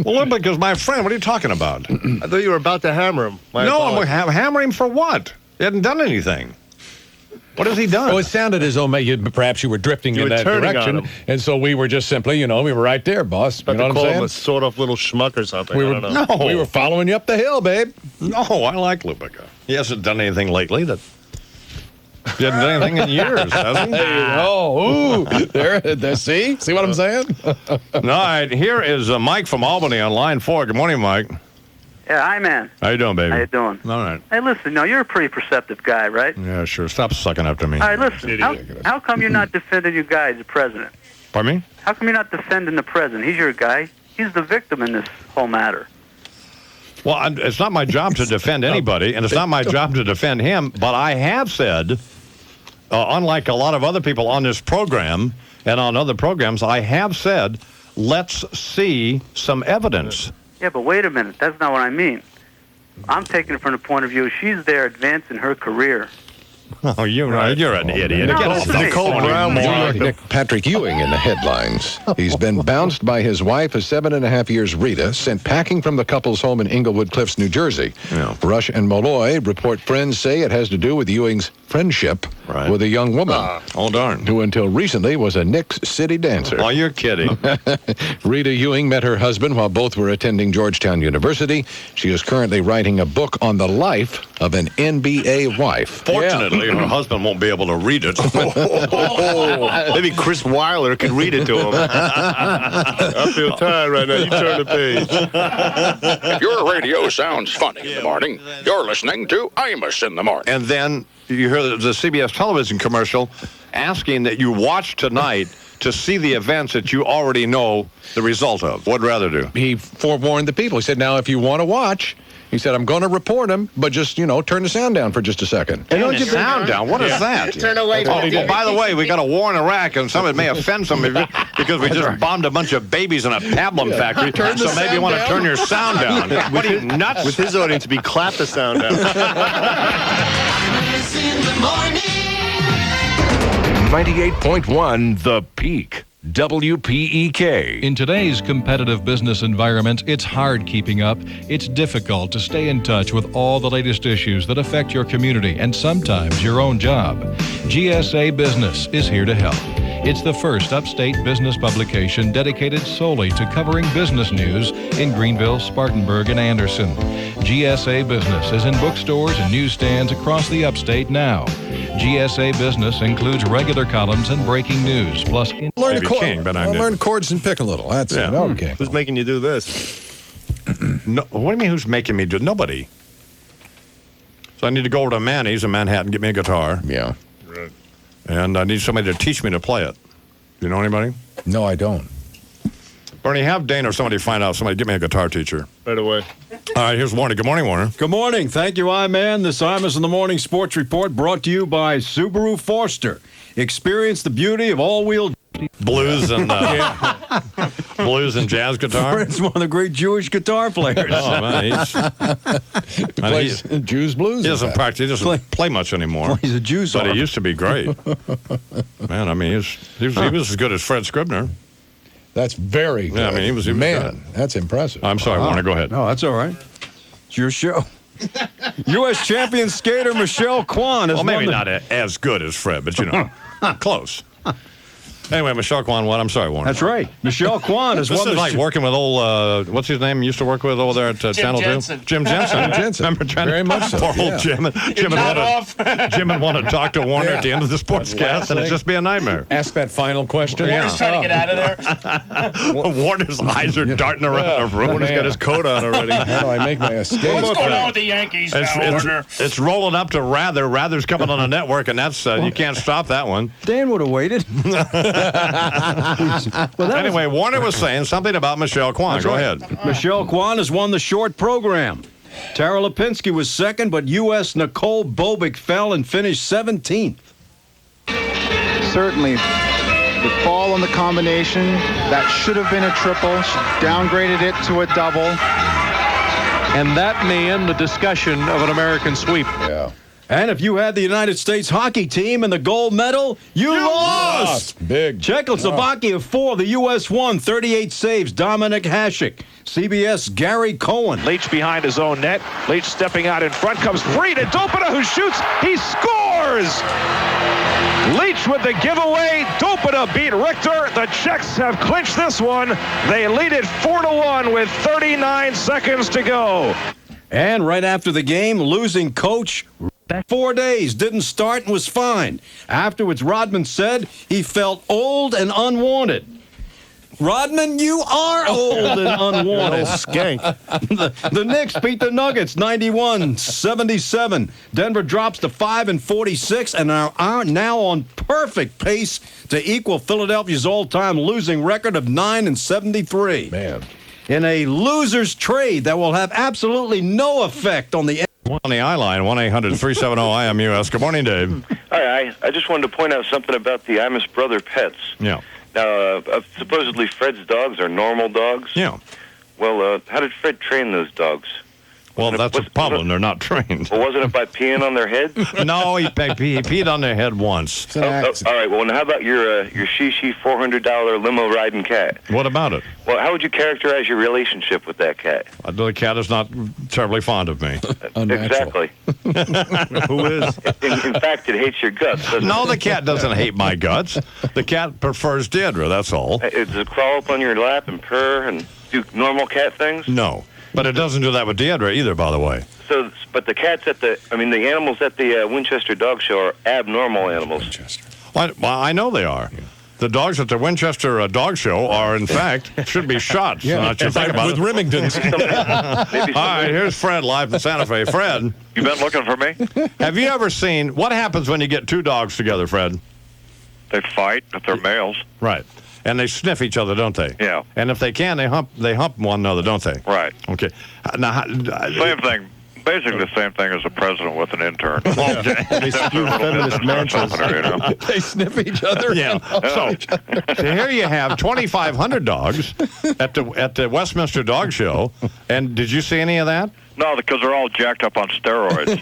A: Well, because my friend, what are you talking about?
H: I thought you were about to hammer him.
A: I'm hammering him for what? He hadn't done anything. What has he done?
C: Well, it sounded as though perhaps you were drifting in that direction, and so we were just simply, we were right there, boss. You know what I'm saying?
H: Call him a sort-of little schmuck or something.
C: We were following you up the hill, babe.
A: No, I like Lupica. He hasn't done anything lately that. He hasn't done anything in years, has he?
C: There. See what I'm saying?
A: All right, here is Mike from Albany on line 4. Good morning, Mike.
L: Yeah, hi, man.
A: How you doing, baby?
L: How you doing?
A: All right.
L: Hey, listen, you're a pretty perceptive guy, right?
A: Yeah, sure. Stop sucking up to me.
L: All right, listen. How come you're not defending your guy as the president?
A: Pardon me?
L: How come you're not defending the president? He's your guy. He's the victim in this whole matter.
A: Well, it's not my job to defend anybody, and it's not my job to defend him, but I have said, unlike a lot of other people on this program and on other programs, I have said, let's see some evidence.
L: Yeah, but wait a minute. That's not what I mean. I'm taking it from the point of view she's there advancing her career.
A: Oh, you're an idiot.
C: Nicole Brown, Nick Patrick Ewing in the headlines. He's been bounced by his wife of 7.5 years, Rita, sent packing from the couple's home in Inglewood Cliffs, New Jersey. Yeah. Rush and Malloy report friends say it has to do with Ewing's friendship with a young woman.
A: Oh, darn.
C: Who until recently was a Knicks City dancer.
A: Oh, you're kidding.
C: Rita Ewing met her husband while both were attending Georgetown University. She is currently writing a book on the life of an NBA wife.
A: Fortunately, her husband won't be able to read it.
H: Maybe Chris Weiler can read it to him. I feel tired right now. You turn the page.
P: If your radio sounds funny in the morning, you're listening to Imus in the morning.
A: And then you hear the CBS television commercial asking that you watch tonight to see the events that you already know the result of. What'd rather do?
C: He forewarned the people. He said, now, if you want to watch, he said, I'm going to report him, but just, turn the sound down for just a second.
A: Turn the sound down? What is that?
I: Turn away from
A: well, by the way, we got a war in Iraq, and some of it may offend some of you because we just bombed a bunch of babies in a pablum factory, so maybe you want to turn your sound down. What are you, nuts?
H: With his audience, we clap the sound down.
U: 98.1 The Peak. WPEK.
R: In today's competitive business environment, it's hard keeping up. It's difficult to stay in touch with all the latest issues that affect your community and sometimes your own job. GSA Business is here to help. It's the first upstate business publication dedicated solely to covering business news in Greenville, Spartanburg, and Anderson. GSA Business is in bookstores and newsstands across the upstate now. GSA Business includes regular columns and breaking news, plus
C: learn chords and pick a little. That's it. Okay.
H: Who's making you do this?
A: No, what do you mean who's making me do it? Nobody. So I need to go over to Manny's in Manhattan, get me a guitar.
C: Yeah.
H: Right.
A: And I need somebody to teach me to play it. You know anybody?
C: No, I don't.
A: Bernie, have Dane or somebody find out. Somebody get me a guitar teacher.
H: Right away.
A: All right, here's Warner. Good morning, Warner.
V: Good morning. Thank you, I-Man. This Imus in the Morning Sports Report brought to you by Subaru Forester. Experience the beauty of all-wheel
A: blues and blues and jazz guitar.
V: It's one of the great Jewish guitar players.
A: Oh man,
C: he plays Jews blues.
A: He doesn't practice. He doesn't play much anymore.
V: He's a Jew,
A: but he used to be great. Man, I mean, he was as good as Fred Scribner.
C: That's very good.
A: Yeah, I mean, he was
C: man.
A: Good.
C: That's impressive.
A: I'm sorry, Warner. Go ahead.
V: No, that's all right. It's your show. U.S. champion skater Michelle Kwan has
A: maybe not as good as Fred, but close. Anyway, Michelle Kwan won. I'm sorry, Warner.
V: That's right. Michelle Kwan has won.
A: This is like working with old, what's his name? Used to work with over there at Channel 2? Jim Jensen. Remember
C: Very much so.
A: Poor old Jim. Jim would want to talk to Warner at the end of the sportscast, and it'd just be a nightmare.
C: Ask that final question.
I: Warner's trying to get out of there.
A: Warner's eyes are darting around the room.
H: Warner's got his coat on already.
C: How do I make my escape?
I: What's going on with the Yankees now, Warner?
A: It's rolling up to Rather. Rather's coming on the network, and that's you can't stop that one.
V: Dan would have waited.
A: Anyway, Warner was saying something about Michelle Kwan. Go ahead.
V: Michelle Kwan has won the short program. Tara Lipinski was second, but U.S. Nicole Bobick fell and finished 17th.
S: Certainly, the fall on the combination, that should have been a triple. She downgraded it to a double.
E: And that may end the discussion of an American sweep.
C: Yeah.
V: And if you had the United States hockey team and the gold medal, you lost.
C: Big.
V: Czechoslovakia 4, the U.S. won. 38 saves, Dominic Hasek. CBS, Gary Cohen.
M: Leach behind his own net. Leach stepping out in front, comes free to Dopina, who shoots. He scores! Leach with the giveaway. Dopina beat Richter. The Czechs have clinched this one. They lead it 4-1 with 39 seconds to go.
V: And right after the game, losing coach 4 days, didn't start and was fine. Afterwards, Rodman said he felt old and unwanted. Rodman, you are old and unwanted.
H: Skank.
V: The Knicks beat the Nuggets 91-77. Denver drops to 5-46 and are now on perfect pace to equal Philadelphia's all-time losing record of 9-73.
C: Man.
V: In a loser's trade that will have absolutely no effect on the
A: On the I-line, 1-800-370-IMUS. Good morning, Dave.
T: Hi, I just wanted to point out something about the Imus brother pets.
A: Yeah.
T: Now, supposedly Fred's dogs are normal dogs.
A: Yeah.
T: Well, how did Fred train those dogs?
A: Well, that's a problem. They're not trained.
T: Well, wasn't it by peeing on their heads?
A: No, he peed on their head once.
T: All right. Well, now how about your Shishi $400 limo riding cat?
A: What about it?
T: Well, how would you characterize your relationship with that cat?
A: The cat is not terribly fond of me.
T: Exactly.
A: Who is?
T: In fact, it hates your guts.
A: No, the cat doesn't hate my guts. The cat prefers Deirdre, that's all.
T: Does it crawl up on your lap and purr and do normal cat things?
A: No. But it doesn't do that with Deirdre either, by the way.
T: So, but the cats the animals at the Winchester Dog Show are abnormal animals.
A: Well, I know they are. The dogs at the Winchester Dog Show are, in fact, should be shot.
C: Yeah,
A: not you think about
C: with
A: it.
C: Remingtons.
A: All right, here's Fred live in Santa Fe. Fred.
Y: You been looking for me?
A: Have you ever seen, what happens when you get two dogs together, Fred?
Y: They fight if they're males.
A: Right. And they sniff each other, don't they?
Y: Yeah.
A: And if they can, they hump one another, don't they?
Y: Right.
A: Okay. Now,
Y: Same thing. Basically the same thing as a president with an intern.
A: Okay.
H: They spew feminist mantras.
C: They sniff each other.
A: Yeah. So here you have 2,500 dogs at the Westminster Dog Show. And did you see any of that?
Y: No, because they're all jacked up on steroids.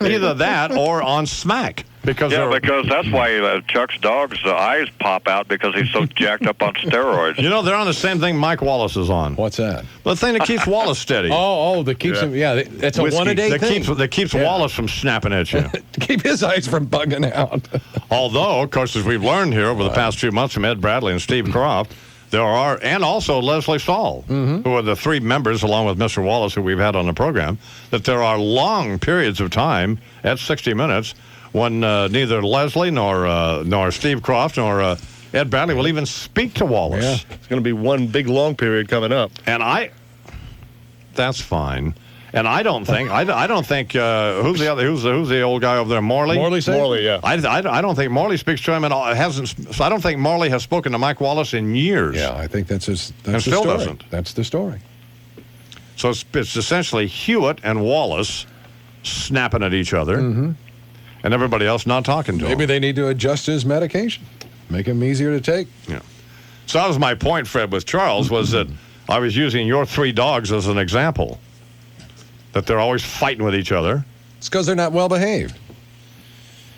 A: Either that or on smack. Because
Y: that's why Chuck's dog's eyes pop out, because he's so jacked up on steroids.
A: You know, they're on the same thing Mike Wallace is on.
C: What's that?
A: The thing that keeps Wallace steady.
C: That keeps him. Yeah, that's a one-a-day thing.
A: That keeps Wallace from snapping at you.
C: Keep his eyes from bugging out.
A: Although, of course, as we've learned here over the past few months from Ed Bradley and Steve Croft, there are, and also Leslie Stahl, who are the three members, along with Mr. Wallace, who we've had on the program, that there are long periods of time at 60 Minutes when neither Leslie nor Steve Croft nor Ed Bradley will even speak to Wallace.
H: Yeah, it's going to be one big long period coming up.
A: And that's fine. And I don't think who's the old guy over there, Morley?
H: Morley, yeah.
A: I don't think Morley speaks to him at all. So I don't think Morley has spoken to Mike Wallace in years.
C: Yeah, I think that's his. That's
A: and
C: the
A: still
C: story.
A: doesn't.
C: That's the story.
A: So it's essentially Hewitt and Wallace snapping at each other, and everybody else not talking to him.
C: Maybe they need to adjust his medication, make him easier to take.
A: Yeah. So that was my point, Fred, with Charles, was that I was using your three dogs as an example. That they're always fighting with each other.
C: It's because they're not well behaved.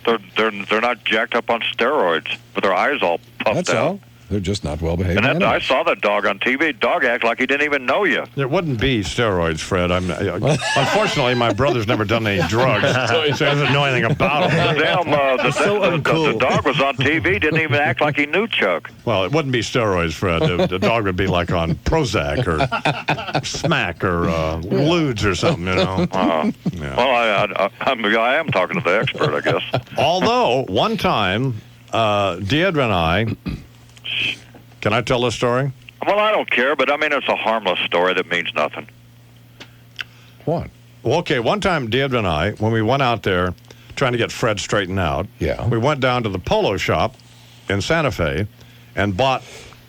Y: They're not jacked up on steroids, with their eyes all puffed
C: That's
Y: out.
C: all. They're just not well behaved.
Y: And I saw that dog on TV. Dog act like he didn't even know you.
A: It wouldn't be steroids, Fred. Unfortunately, my brother's never done any drugs, so he doesn't know anything about them.
Y: The dog was on TV, didn't even act like he knew Chuck.
A: Well, it wouldn't be steroids, Fred. The dog would be like on Prozac or Smack or Ludes or something, you know.
Y: Yeah. Well, I am talking to the expert, I guess.
A: Although, one time, Deirdre and I... Can I tell this story?
Y: Well, I don't care, but I mean, it's a harmless story that means nothing.
C: What?
A: Well, okay, one time Deirdre and I, when we went out there trying to get Fred straightened out, we went down to the polo shop in Santa Fe and bought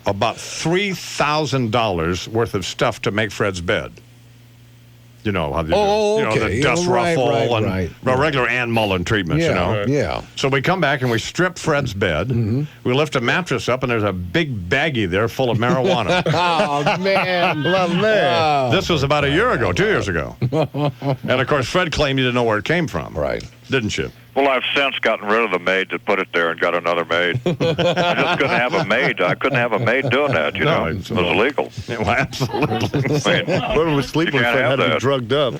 A: about $3,000 worth of stuff to make Fred's bed. You know how they do.
C: Oh,
A: You know,
C: okay.
A: the dust
C: Right,
A: ruffle and
C: right.
A: regular Ann Mullen treatments, you know.
C: Yeah.
A: So we come back and we strip Fred's bed. We lift a mattress up, and there's a big baggie there full of marijuana.
C: Oh, man.
A: Lovely. This was about a year ago, 2 years ago. And, of course, Fred claimed you didn't know where it came from.
C: Right.
A: Didn't you?
Y: Well, I've since gotten rid of the maid that put it there and got another maid. I just couldn't have a maid. I couldn't have a maid doing that, you know. It was illegal.
A: Yeah, well, absolutely.
H: Whoever was sleeping with
Y: can't
H: Fred had
Y: have
H: to be
Y: that.
H: drugged up.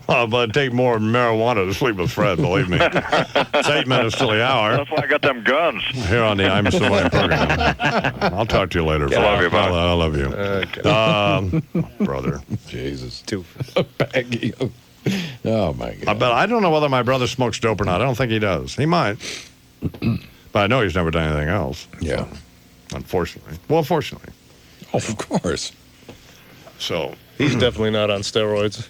A: Oh, but it'd take more marijuana to sleep with Fred, believe me. It's 8 minutes till the hour.
Y: That's why I got them guns.
A: Here on the Imus program. I'll talk to you later.
Y: I love you, bud.
A: I love you. Brother.
C: Jesus. Baggie of... Oh, my God.
A: I don't know whether my brother smokes dope or not. I don't think he does. He might. But I know he's never done anything else.
C: Yeah.
A: Unfortunately. Well, fortunately.
C: Of course.
A: So.
H: He's definitely not on steroids.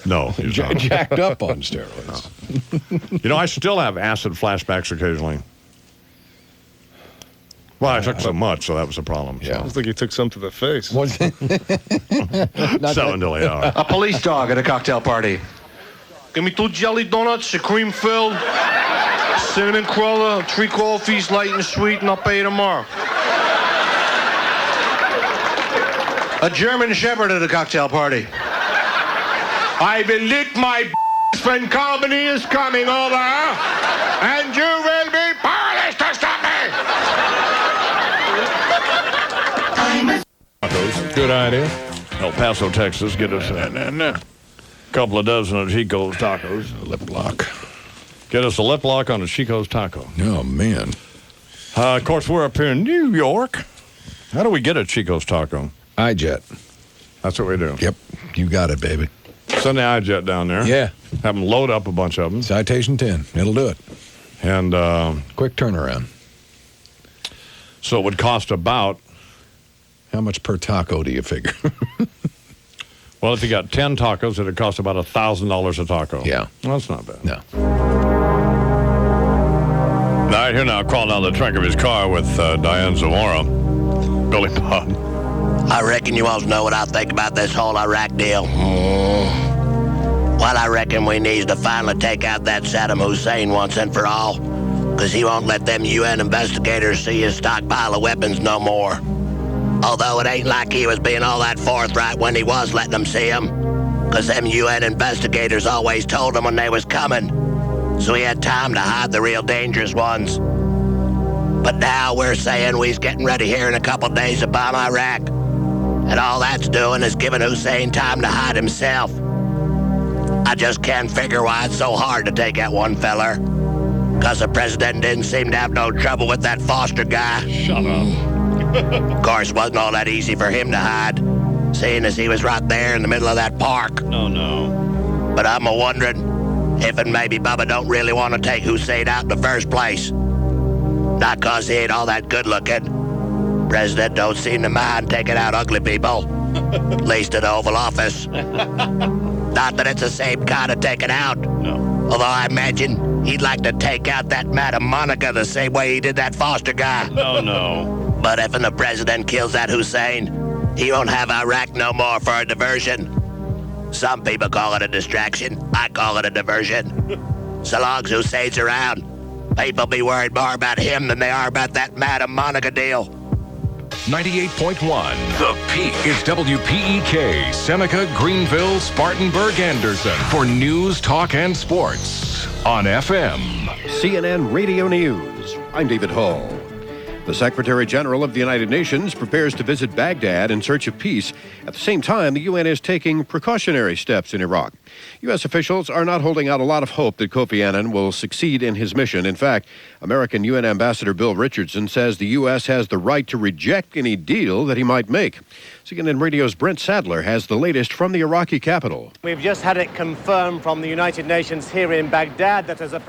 A: No, he's not.
C: Jacked up on steroids.
A: You know, I still have acid flashbacks occasionally. Well, I took so much, so that was a problem.
C: Yeah.
H: Looks like you took some to the face.
A: 7 till the hour.
E: A police dog at a cocktail party. Give me 2 jelly donuts, a cream filled, cinnamon cruller, 3 coffees, light and sweet, and I'll pay you tomorrow. A German Shepherd at a cocktail party. I will lick my when company is coming over, and you will be powerless to stop me.
A: Good idea. El Paso, Texas. Get us a couple of dozen of Chico's tacos.
C: Lip lock.
A: Get us a lip lock on a Chico's taco.
C: Oh, man.
A: Of course, we're up here in New York. How do we get a Chico's taco?
C: iJet.
A: That's what we do.
C: Yep. You got it, baby.
A: Send the iJet down there.
C: Yeah.
A: Have them load up a bunch of them.
C: Citation 10. It'll do it.
A: And
C: quick turnaround.
A: So it would cost about...
C: How much per taco do you figure?
A: Well, if you got 10 tacos, it'd cost about $1,000 a taco.
C: Yeah.
A: Well, that's not bad.
C: No.
A: All right, here now, crawling down the trunk of his car with Diane Zamora. Billy Bob.
B: I reckon you all know what I think about this whole Iraq deal. Well, I reckon we need to finally take out that Saddam Hussein once and for all, because he won't let them UN investigators see his stockpile of weapons no more. Although it ain't like he was being all that forthright when he was letting them see him, because them UN investigators always told him when they was coming, so he had time to hide the real dangerous ones. But now we're saying we's getting ready here in a couple days to bomb Iraq, and all that's doing is giving Hussein time to hide himself. I just can't figure why it's so hard to take out one feller, because the president didn't seem to have no trouble with that Foster guy.
A: Shut up.
B: Of course, wasn't all that easy for him to hide, seeing as he was right there in the middle of that park.
A: Oh, no.
B: But I'm a-wondering if and maybe Bubba don't really want to take Hussein out in the first place. Not 'cause he ain't all that good-looking. President don't seem to mind taking out ugly people, at least in the Oval Office. Not that it's the same kind of taking out.
A: No.
B: Although I imagine he'd like to take out that Madam Monica the same way he did that Foster guy.
A: Oh, no.
B: But if the president kills that Hussein, he won't have Iraq no more for a diversion. Some people call it a distraction. I call it a diversion. So long as Hussein's around, people be worried more about him than they are about that Madam Monica deal.
U: 98.1 The Peak is WPEK, Seneca, Greenville, Spartanburg, Anderson for news, talk, and sports on FM.
K: CNN Radio News. I'm David Hall. The Secretary General of the United Nations prepares to visit Baghdad in search of peace. At the same time, the UN is taking precautionary steps in Iraq. U.S. officials are not holding out a lot of hope that Kofi Annan will succeed in his mission. In fact, American UN Ambassador Bill Richardson says the U.S. has the right to reject any deal that he might make. CNN Radio's Brent Sadler has the latest from the Iraqi capital.
Q: We've just had it confirmed from the United Nations here in Baghdad that as a